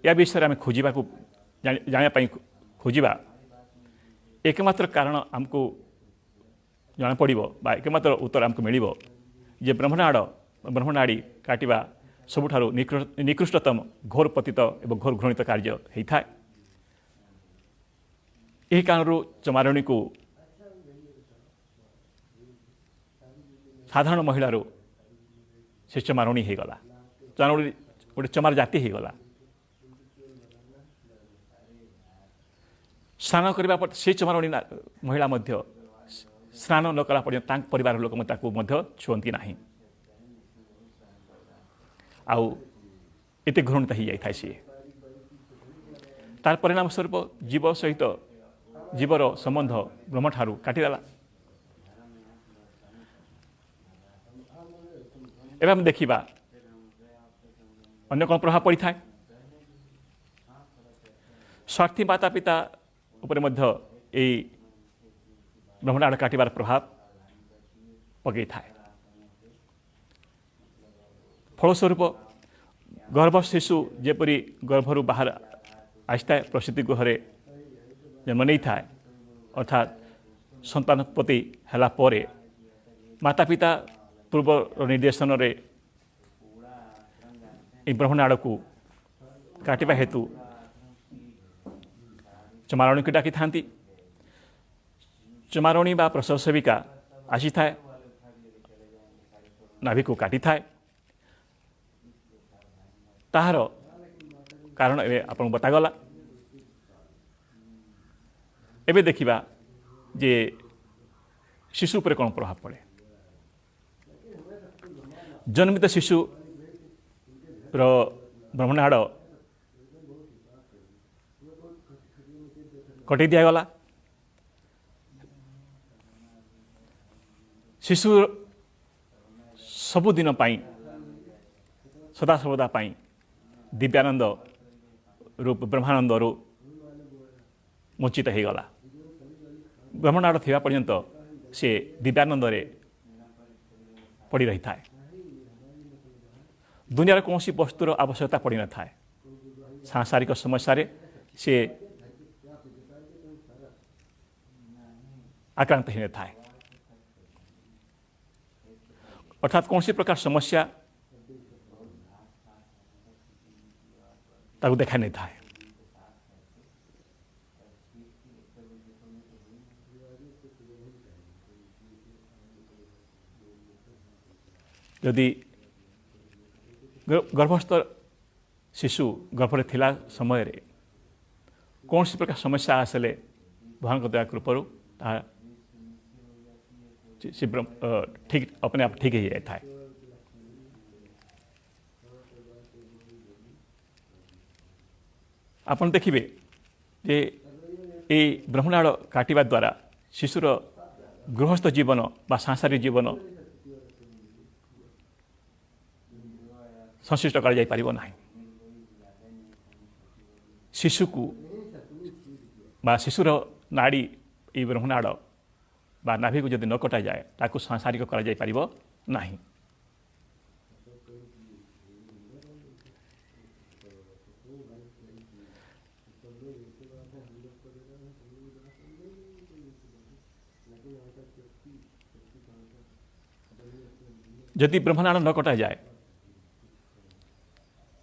A: या विषय आम खोजा जानापी खोजा एकमात्र कारण आमको जना पड़ो एकमात्र उत्तर आमको मिल जे ब्रह्मनाड़ी काटिबा सबुठारु निकृष्टतम घोर पतित एवं घोर घृणित कार्य होता है। यही कारणरू चमारणी को साधारण महिलारू से चमारणी हो गला। चमारणी गोटे चमार जाति हो गला। स्नान करने पर से चमारणी महिला मध्य स्नान न कला पर्यंत परिवार लोक छुअंती नहीं। आउ एते घृणित हो जाए सी तार परिणाम स्वरूप जीव सहित जीवर संबंध ब्रह्म ठारू काटिदेला। एवं हम देखा अन्य कौन प्रभाव पड़ी था। स्वार्थी माता पिता उपरे मध्य यही ब्रह्मनाड़ काटिबार प्रभाव पकई था। फलस्वरूप गर्भ शिशु जेपरी गर्भरू बाहर आसता है प्रसूति गृह जन्म नहीं था अर्थात संतानोत्पत्ति हैला परे माता पिता पूर्व निर्देशन रे ब्रह्मनाड़ को काटिबा हेतु चमारणी को डाकी थांती। चमारणी बा प्रसव सेविका आसी थाए नाभि को काटी थाए। ताहार कारण एवं आपन बतागला। एबे देखिबा जे शिशु पर कौन प्रभाव पड़े। जन्मित शिशु रो ब्रह्मनाड़ कटई दिगला। शिशु सबुदिन सदा सर्वदा दिव्यानंद रूप ब्रह्मानंद रू वंचित हो गला। ब्रह्मनाड़ थिबा पर्यंत से दिव्यानंद रे पड़ी रही था। दुनियार कौन सी वस्तुर आवश्यकता पड़ी न था। सांसारिक समस्या रे से आक्रांत ही न था। अर्थात कौन सी प्रकार समस्या ताको देखा नहीं था। यदि गर्भस्थ शिशु गर्भरे थिला समय रे कौन सी प्रकार समस्या आसले भगवान दया कृपारू ठीक अपने आप ठीक ही रहता है। आपन देखिए जे ये ब्रह्मनाड़ काटिबा द्वारा शिशुर गृहस्थ जीवन बा सांसारिक जीवन संश्लिष्ट कर जाई परिबो नाही। शिशु को बा शिशुर नाड़ी ये ब्रह्मनाड़ बा नाभि को जदि न कटा जाए ताकू सांसारिक कर जाई परिबो नाही। यदि ब्रह्मनाड़ न कटा जाए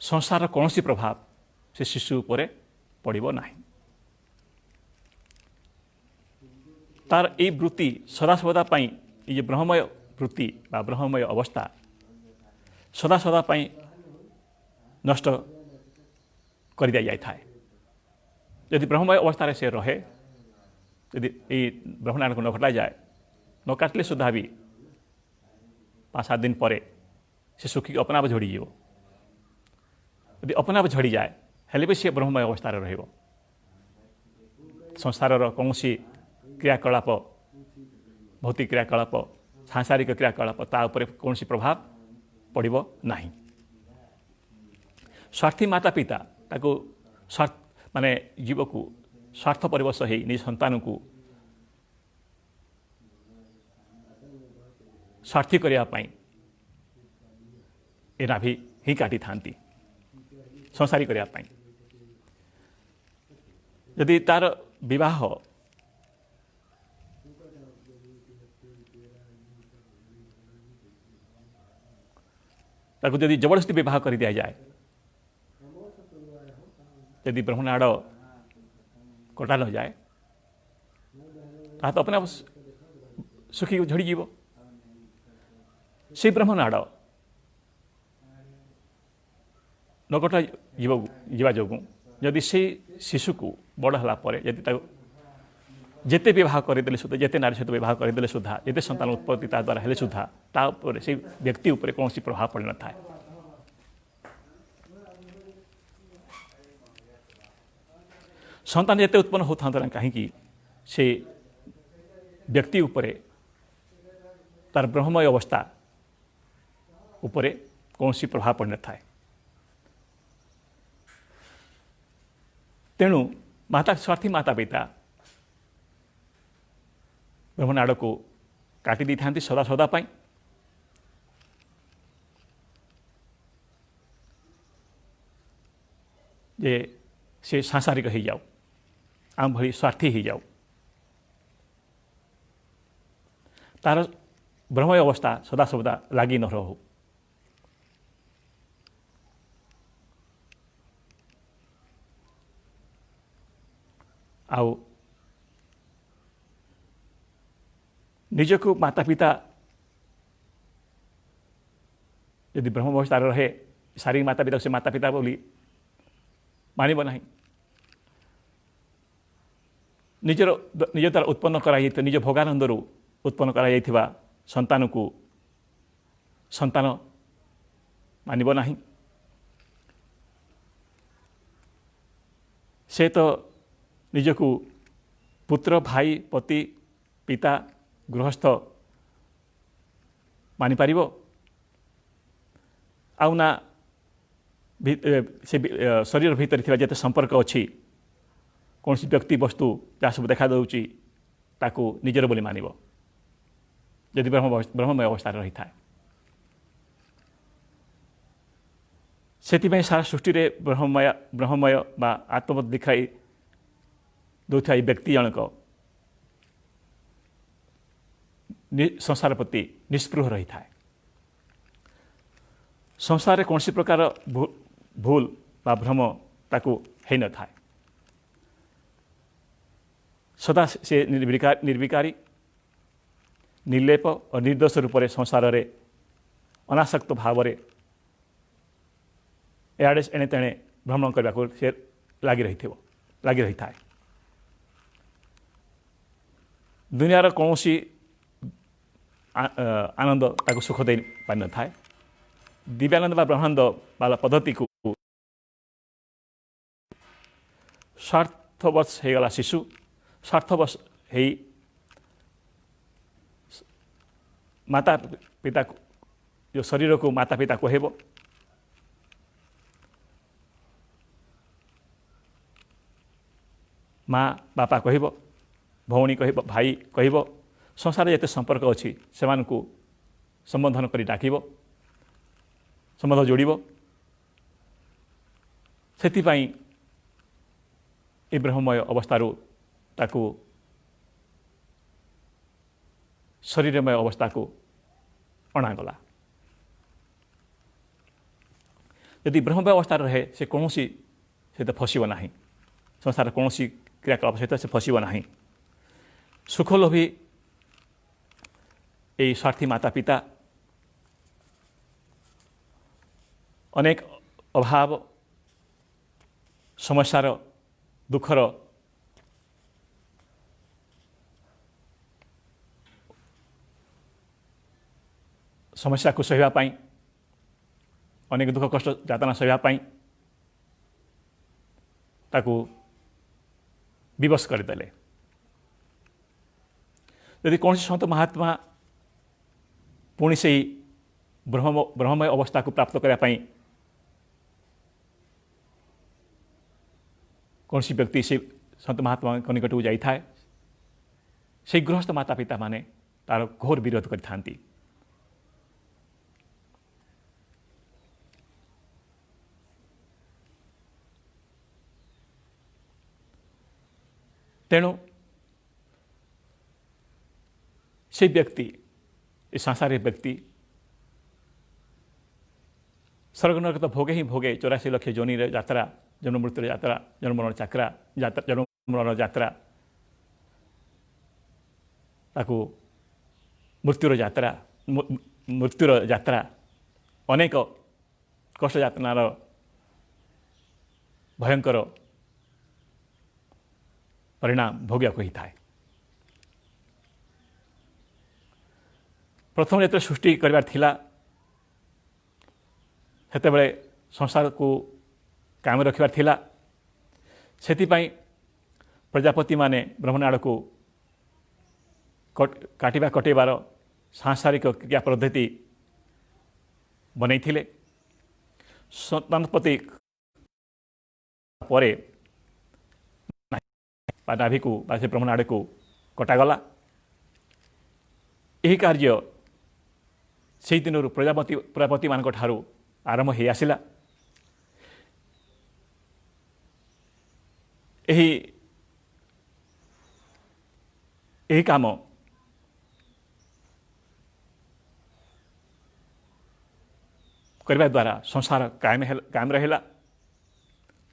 A: संसार कौन सी प्रभाव से शिशु पर पड़ो ना। तार ये वृत्ति सदा सर्वदा ये ब्रह्ममय वृत्ति बा ब्रह्ममय अवस्था सदा सदा पाई नष्ट कर दिया जाए। यदि ब्रह्ममय अवस्था से रहे, यदि ये ब्रह्मनारायण को न घटा जाए, न काटले सुधा भी 5-7 दिन पर से सुखी अपना आप झड़ी जीव। यदि अपना आप झड़ी जाए हेले भी सी ब्रह्ममय अवस्था रहिबो। संसार कौन क्रियाकलाप, भौतिक क्रियाकलाप, सांसारिक क्रियाकलाप ता उपरे कौन प्रभाव पड़िबो नहीं। स्वार्थी माता पिता ताको स्वार्थ माने जीव को स्वार्थ परिवेश ही निज संतान को स्वार्थी करने ए नाभि ही काटी थांती संसारी करने। यदि तार विवाह ताको यदि जबरदस्ती विवाह कर दिया जाए, यदि ब्रह्मनाड़ कटा न जाए तो अपने आप सुखी झड़ी जीव। से ब्रह्मनाड़ न कटा जीवा जोगु जदि से शिशु को बड़ है यदि जेते विवाह करदेले सुधा, जेते नारी सहित विवाह करदेले सुधा, जेते संतान उत्पत्ति ता द्वारा हेले सुधा ता उपरे से व्यक्ति उपरे कौन प्रभाव पड़ न था। संतान जिते उत्पन्न होता ना कहीं से व्यक्ति उपरे तार ब्रह्ममय अवस्था उपरे कौन प्रभाव पड़ न था। तेणु माता स्वार्थी माता पिता ब्रह्मनाड़ को काटी दी था सदा सदा पाई। जे से सांसारिक हो जाओ, आम भली स्वार्थी हो जाओ, तार ब्रह्ममय अवस्था सदा सदा लगी न रहो। आओ निजको माता पिता यदि ब्रह्म अवस्था रहे, शारीरिक माता पिता से माता पिता बोली मानव ना। निजर निज द्वारा उत्पन्न कराई निज भोगानंदर उत्पन्न कराई संतान को संतान मानव ना। से तो निजको पुत्र, भाई, पति, पिता, गृहस्थ मानि पारिबो आउ ना से शरीर भीतर थिबा जेते संपर्क अच्छी कौन व्यक्ति वस्तु जहाँ सब देखा दूची ताकू निजर बोली मानिबो यदि ब्रह्ममय अवस्था रही था। से सारा सृष्टि रे ब्रह्ममय बा आत्मवत दिखाई दौथा व्यक्ति जनक संसार प्रति निस्पृह रही था। संसार कौन प्रकार भूल बा भ्रम ताकू है न था। सदा से निर्विकारी निर्लेप और निर्दोष रूप से संसार रे अनासक्त भाव एआड़े एणे तेणे भ्रमण करने को से लगी रही था। दुनियार कौन आनंद ताको सुख दे पारि न था। दिव्यानंद बा ब्रह्मानंद वाला पद्धति को स्वार्थवश हो गला शिशु, स्वार्थवश है माता पिता को जो शरीर को माता पिता कहब, माँ बापा कहब, भौणी कहब, भाई कहब, संसार जिते संपर्क अच्छी से संबोधन कर डाक संबंध जोड़ से ए ब्रह्ममय अवस्थारू ताकू शरीरमय अवस्था को अणागला। यदि ब्रह्ममय अवस्था रहे से कौन सहित फसब ना, संसार कौन क्रियाकलाप सहित से फसब ना। सुखलोभी এই স্বার্থী মাতা পিতা অনেক অভাব সমস্যার দুঃখর समस्या को सहायपाई अनेक दुख कष्ट यातना सहायपाई ताकू विवश करदे। यदि कौन संत महात्मा पुणी से ब्रह्ममय अवस्था को प्राप्त करने कौन सी व्यक्ति से संत महात्मा निकट को जाता है से गृहस्थ माता पिता माने तार घोर विरोध करथांती। तेणु से व्यक्ति सांसारिक व्यक्ति स्वर्ग नरक तो भोगे ही भोगे 84 लक्ष जोनि यात्रा जन्म मृत्यु यात्रा जन्म मरण चक्रा जन्म मरण यात्रा ताकू मृत्युर यात्रा अनेक कष्ट यातनार भयंकर परिणाम भोगिया को ही था। प्रथम जो सृष्टि कर संसार को कायम रखिबार थिला सेतिपाई प्रजापति माने ब्रह्मनाड़ को काटिबा कटेबार सांसारिक क्रिया पद्धति बनई संतानपति परे नाभि को से ब्रह्मनाड़ को कटागला। यही कार्य से दिन प्रजापति मान ठारू आरंभ हो आसला। यही काम करने द्वारा संसार कायम रहा।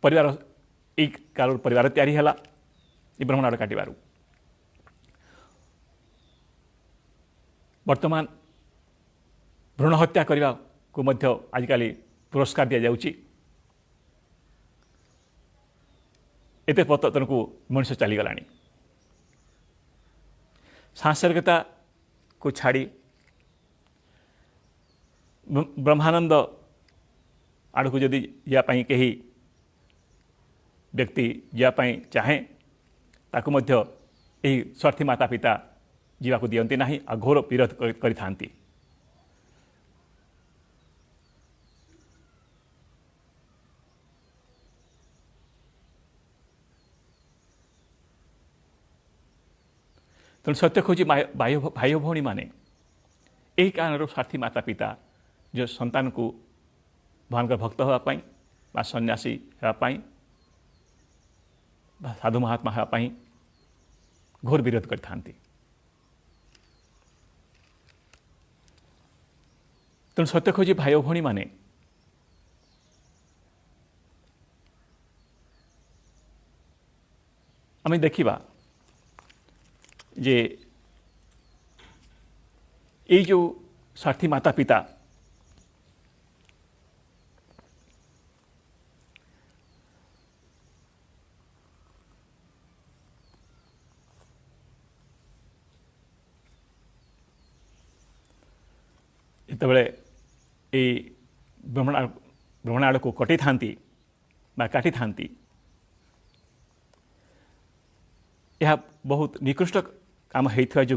A: परिवार एक काल परिवार तैयारी है ब्रह्मनाड़ काटिबार। वर्तमान भ्रूण हत्या करने को मध्य आजिकाली पुरस्कार दि जाउची। एते पतन को मनुष्य चलीगला। सांसारिकता को छाड़ी ब्रह्मानंद आड़ को जदि जापाई कहीं व्यक्ति जापाई चाहे ताकू मध्य यही स्वार्थी माता पिता जीवा को दियंती नहीं आ घोर विरोध करिथांती। तेणु सत्य खोजी भाई भौणी माने यही कारण स्वार्थी माता पिता जो संतान को भगवान भक्त होगापाई बा सन्यासी होगापाई बा साधु महात्मा होगापाई घोर विरोध करथांती। तेणु सत्य खोजी भाई भौणी माने आम देखा जे ये जो स्वार्थी माता पिता जितेबाला ब्रह्मनाड़ को कटि था काटि था यह बहुत निकृष्ट काम होता जो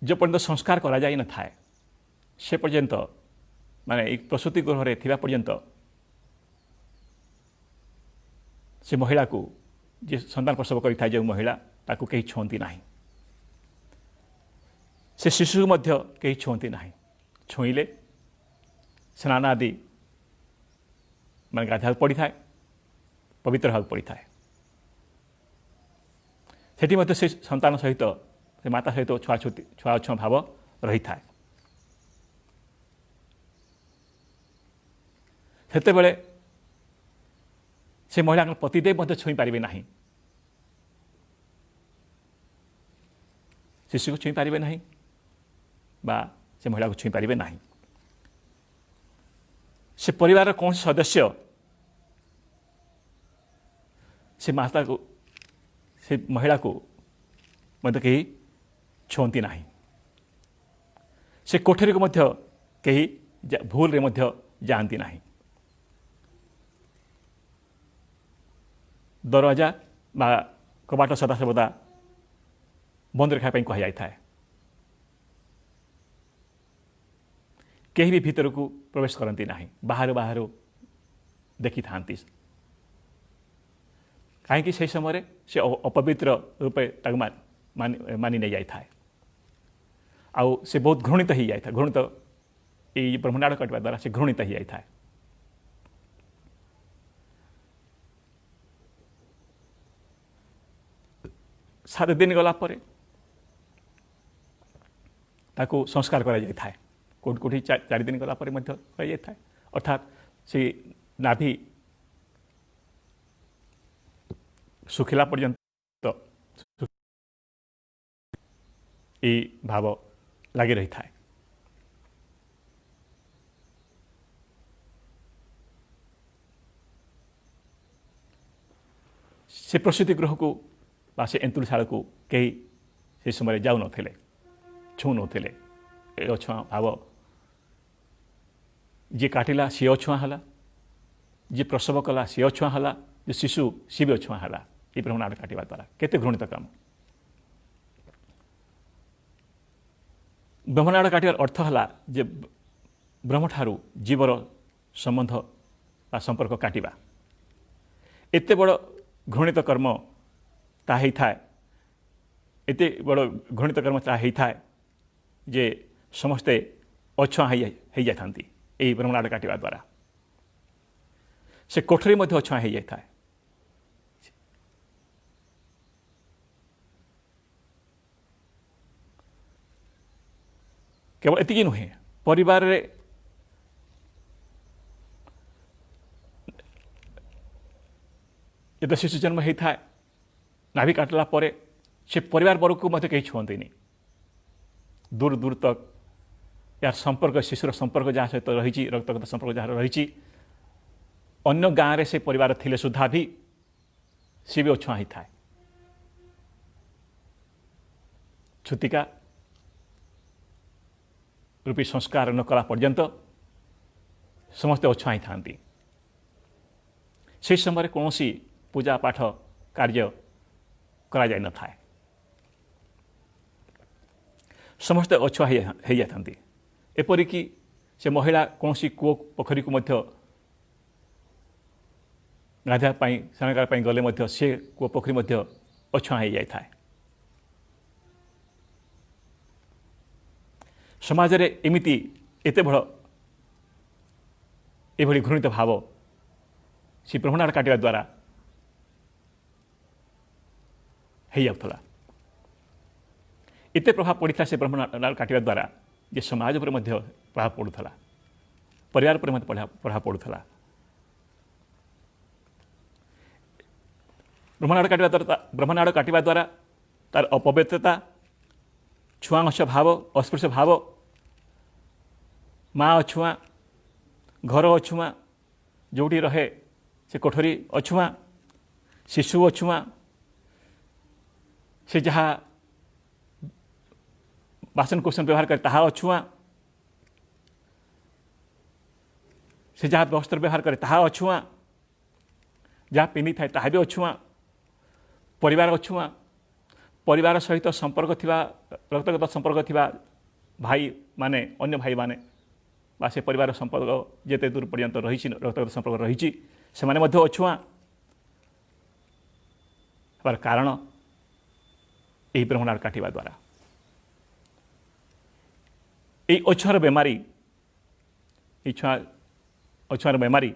A: जो पर्यंत संस्कार करा जाई न थाए से पर्यंत माने एक प्रसूति गृह रे थिबा पर्यंत से महिला को जे संतान प्रसव करिथा जो महिला ताकू कहीं छुंती नहीं से शिशु मध्य कहीं छुंती नहीं छुईले स्नान आदि मान गाधा पड़ी था पवित्र होगा पड़ी था सेठी मध्य से संतान सहित से माता सहित छुआछुआ भाव रही था। सेते बेले से महिला पतिदेव मध्य छुई पारिबे नहीं शिशु को छुई पारे ना बा से महिला को छुई पारे ना से परिवार कौन सदस्य से माता को से महिला को मत कहीं छुंती ना से कोठरी को मध्य कहीं भूल रे मध्य जाती ना दरवाजा बा कबाट सदा सर्वदा बंद रखा कह जाए कहीं भी भीतर को प्रवेश करती ना बाहर बाहर देखी था कहीं से समय से अपवित्र रूपे मानि नहीं जाए आउ से बहुत घृणित हो जाए घृणित ये ब्रह्मनाड़ कटवा द्वारा से घृणित हो जाए 7 दिन गला परे ताको संस्कार करा जाय थाए कोठी 4 दिन गला परे मध्य करा जाय थाए अर्थात से नाभि सुखिला पर्यंत ये भाव लगी रही थाए से प्रसूति गृह को से एंतुलशाला को कहीं से समय जाऊ नथिले छू नथिले अछुआ भाव जी काटिला सी अछुआ हला जी प्रसव कला सी अछुआ हला जो शिशु सी भी अछुआ हला ये ब्रह्मनाड़ काटिबा द्वारा केते घृणित काम ब्रह्मनाड़ काटिबार अर्थ हला जे ब्रह्म ठारू जीवर संबंध बा संपर्क काटिबा एते बड़ घृणित कर्म ताही थाए एते बड़ घृणित कर्म ताही थाए जे समस्ते अछुआ हो जाती यही ब्रह्मनाड़ काटिबा द्वारा से कोठरी मध्य अछुआ हो जाए केवल एतिकी नुहे परिवार रे जब शिशु जन्म होता है नाभि काटला परे से परिवार वर्ग को मत कहीं छुअती दूर दूर तक यार संपर्क शिशुर संपर्क जहाँ सहित रही रक्तगत संपर्क जहाँ रही अन्य गाँव में से परिवार थिले सुधा भी सी भी अछुआ ही थाए छुतिका रूपी संस्कार न कला पर्यंत समस्ते अछुआ ही थांती से समय कौन पूजा पाठ कार्य करा जाए न थाए समस्ते अछुआ हो जाती एपरिक से महिला कौन कूओ पोखरी को मध्य गाधापाई स्नान गले मध्य से कूओ पोखरी मध्य अछुआ हो जाए थाए समाज रे एमिति एते बड़ एभली घृणित भाव से ब्रह्मनाड़ काटिबा द्वारा हो जाता एते प्रभाव पड़ता से ब्रह्मनाड़ काटिबा द्वारा जे समाज पर मध्य प्रभाव पड़ूला परिवार पर मध्य प्रभाव पड़ूला ब्रह्मनाड़ काटिबा द्वारा तार अपवित्रता छुआंश भाव अस्पृश्य भाव माँ अछुआ घर अछुआ जोटी रहे से कोठरी अछुआ शिशु अछुआ से जहाँ बासन कुसन व्यवहार करे ताहा अछुआ से जहाँ वस्त्र व्यवहार करे ताहा अछुआ जहाँ पिंधि थाए ताहा भी अछुआ परिवार अछुआ परिवार सहित संपर्क थिबा रक्तगत संपर्क थिबा भाई माने अन्य भाई माने बा से परिवार संपर्क जेते दूर पर्यंत रही रक्तगत संपर्क रही से माने मध्य अछुआ पर कारण यही ब्रह्मनाड़ काटिबा द्वारा ये अछुआर बेमारी अछुआर बेमारी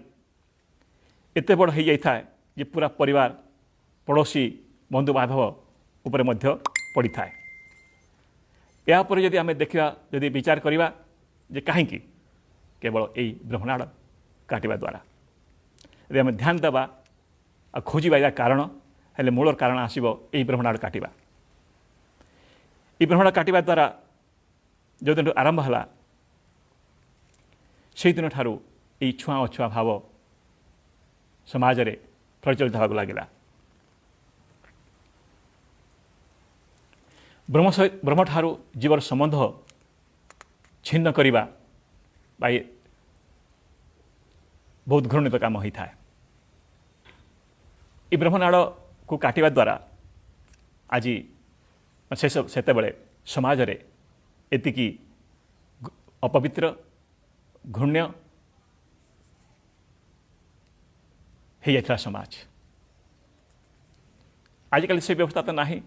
A: एते बड़ हो जाए जे पूरा परिवार पड़ोसी बंधु बांधव उपरे मध्य पड़ी थाए या पर यदि आम देखा यदि विचार करवा जे कहीं केवल यही ब्रह्मनाड़ काटिबा द्वारा यदि आम ध्यान देवा खोजा या कारण हेले मूलर कारण आसब यही ब्रह्मनाड़ काटिबा ये ब्रह्मांड काटिबा द्वारा जो दिन आरंभ है से दिन ठारू ये छुआ अछुआ भाव समाज रे प्रचलित होगा लगे। ब्रह्म ठारू जीवर संबंध छिन्न करने बहुत घृणित काम होता है। ये ब्रह्मनाड़ को काटिबा द्वारा आज से समाज रे एतिकी अपवित्र घृण्य हो जाता समाज। आजिकल से व्यवस्था तो नहीं,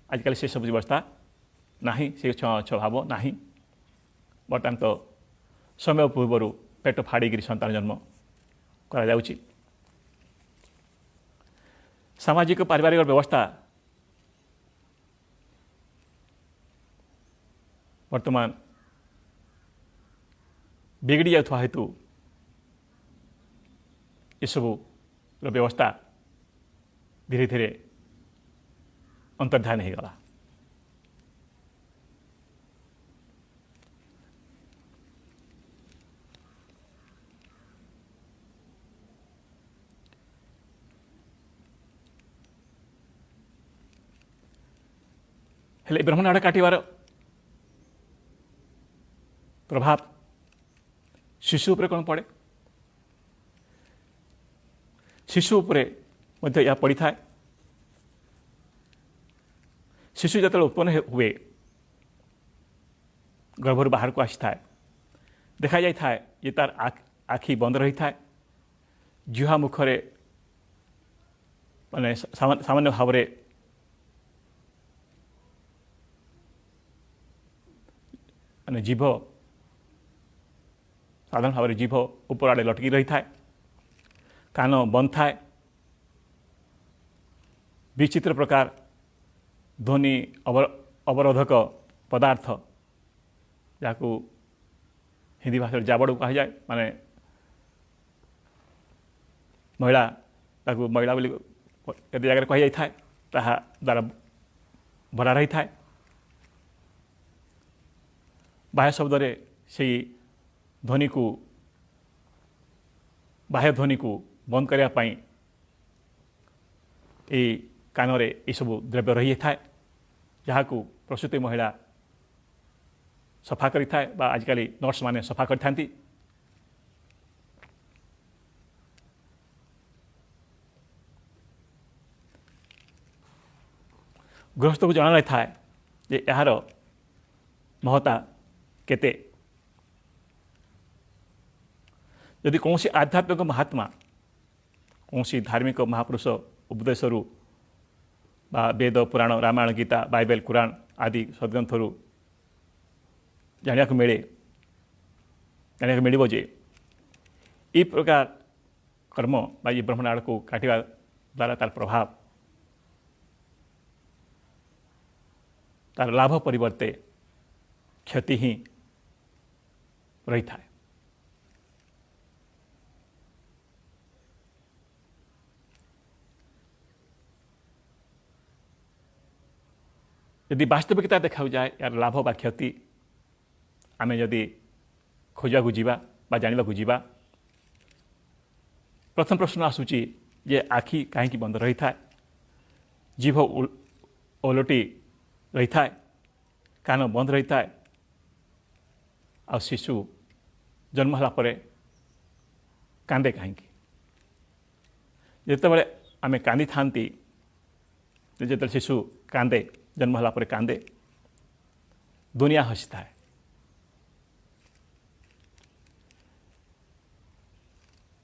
A: आजिकल से सब व्यवस्था नहीं, से भाव नहीं। बर्तमान तो समय पूर्वर पेट फाड़ी संतान जन्म करा जाउची। सामाजिक पारिवारिक व्यवस्था वर्तमान बिगड़ी जाता हेतु ये सब व्यवस्था धीरे धीरे अंतर्धान हो गला। हेले ब्रह्मनाड़ काटिबार प्रभाव शिशु उपरे कौन पड़े? शिशु उपरे मध्य या पड़ी थाए। शिशु जो उत्पन्न हुए गर्भर बाहर को आसी थाए, देखा जाए थाए ये तार आखि बंद रही थाए, जुहा मुखरे माने सामान्य भाव में माने जीभ साधारण भाव में जीभ ऊपर आड़े लटकी रही थाए, कान बंद थाए, विचित्र प्रकार ध्वनि अवरोधक पदार्थ जाकू हिंदी भाषा जाबड़ कहा जाए, माने महिला ताकू महिला बोली केते जगह कही जाए ताहा द्वारा भरा रही थाए। बाह्य शब्द रे से ध्वनि को बाह्य ध्वनि को बंद करने ये कान रे ये सब द्रव्य रही थाए, जहाँ को प्रसूति महिला सफा करी थाए बा आजिकल नर्स माने सफा करी थांती। गृहस्थ को जना नहीं थाए जे यार महत्ता केते। यदि कौन आध्यात्मिक महात्मा कौन धार्मिक महापुरुष उपदेशरू बा वेद पुराण रामायण गीता बाइबल कुरान आदि सद्ग्रंथरू जानिया मिल जे ये प्रकार कर्म बा ये ब्रह्मनाड़ को काटिबा द्वारा तार प्रभाव तार लाभ परिवर्ते क्षति ही रही थाए। यदि वास्तविकता देखा जाए यार लाभ बा क्षति आमे यदि खोजा को जीवा बा जानिबा को जीवा, प्रथम प्रश्न आसूची जे आखि कहीं बंद रही थाए, जीभ ओलटी रही थाए, कान बंद रही थाए, आ शिशु जन्म होला परे कांदे कहीं। जितेबाला आमे कांदी थांती जिते शिशु कांदे जन्म होला परे कांदे, दुनिया हसी थाए।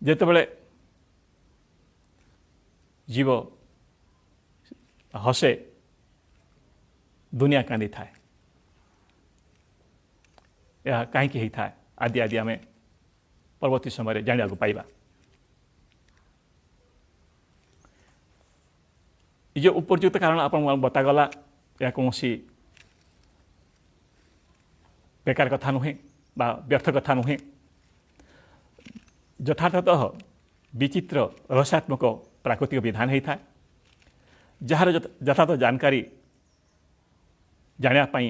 A: जितेबाला जीव हसे दुनिया कांदी थाए। यह कहीं होता है आदि आदि आम परवर्ती समय जाना पाइबा। ये जो उपयुक्त कारण आप बतागला या कौन बेकार कथा नुहे बा व्यर्थ कथा नुहे। यथार्थतः विचित्र रहस्यात्मक प्राकृतिक विधान होता है, जार यथार्थ जानकारी जानिया पाई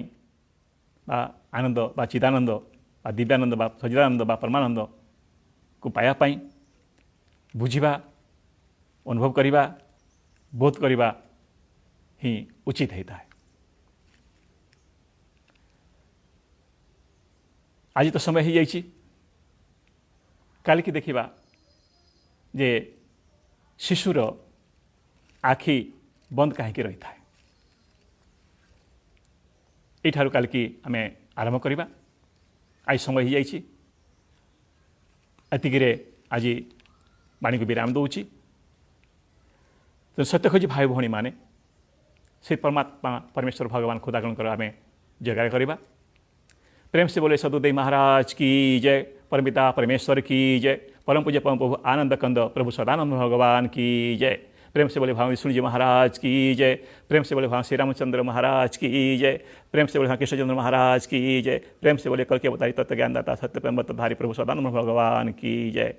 A: बा आनंद बा चिदानंद बा दिव्यानंद बा सचिदानंद बा परमानंद को पाया पाई बुझिबा अनुभव करिबा बोध करिबा ही उचित होता है। आज तो समय हो जाइए, काल की देखिबा जे शिशुर आखि बंद कहीं रही था। यठार काल की आम आरंभ करवा। आज समय हो जाइए, एतिकिरे आज वाणी को विराम दूची। तो सत्य खोजी भाई भौणी माने से परमात्मा परमेश्वर भगवान खुदागण आम जयकार करवा। प्रेम से बोले सदुदेव महाराज की जय, परमपिता परमेश्वर की जय, परम पूज्य परम प्रभु आनंद कंद प्रभु सदानंद भगवान की जय। प्रेम से बोले भगवान विष्णु जी महाराज की जय। प्रेम से बोले भगवान श्री रामचंद्र महाराज की जय। प्रेम से बोले भगवान कृष्णचंद्र महाराज की जय। प्रेम से बोले कल के अवतारी तत्व ज्ञानदाता सत्य प्रेम धारी प्रभु सदानंद भगवान की जय।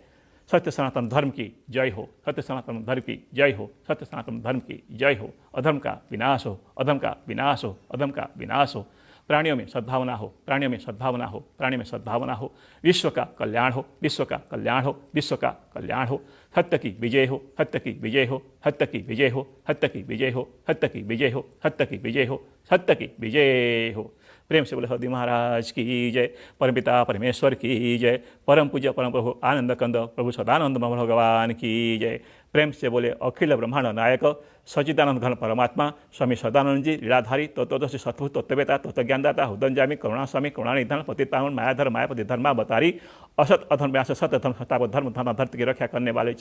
A: सत्य सनातन धर्म की जय हो, सत्य सनातन धर्म की जय हो, सत्य सनातन धर्म की जय हो। अधर्म का विनाश हो, अधर्म का विनाश हो, अधर्म का विनाश हो। प्राणियों में सद्भावना हो, प्राणियों में सद्भावना हो, प्राणियों में सद्भावना हो। विश्व का कल्याण हो, विश्व का कल्याण हो, विश्व का कल्याण हो। सत्य की विजय हो, सत्य की विजय हो, सत्य की विजय हो, सत्य की विजय हो, सत्य की विजय हो, सत्य की विजय हो, सत्य की विजय हो। प्रेम से बोले हरदी महाराज की जय, परमपिता परमेश्वर की जय, परम पूज्य परम प्रभु आनंद कंद प्रभु सदानंद भगवान की जय। प्रेम से बोले अखिल ब्रह्मांड नायक सचिदानंद घन परमात्मा स्वामी सदानंद जी लीलाधारी तत्वदर्शी सत्व तत्ववेता तत्वज्ञानदाता हुदंजामी करुणा स्वामी करुणानिधान पतितावन मायाधर मायापति धर्मावतारी असत अधर्म व्यास सत धर्म सताप धर्म धर्म धरती की रक्षा करने वाले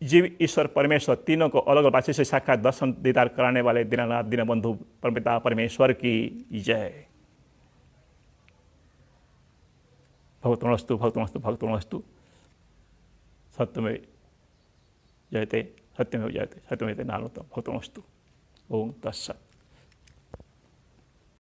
A: जीव ईश्वर परमेश्वर तीनों को अलग भाषा से साक्षात दर्शन दीदार कराने वाले दीनानाथ दीनबंधु परमपिता परमेश्वर की जय। भक्तमस्तु भक्तमस्तु भक्तमस्तु। सत्यमेव जयते, सत्यमेव जयते, सत्यमेव नारायण भक्तमस्तु। ओम तत्सत्।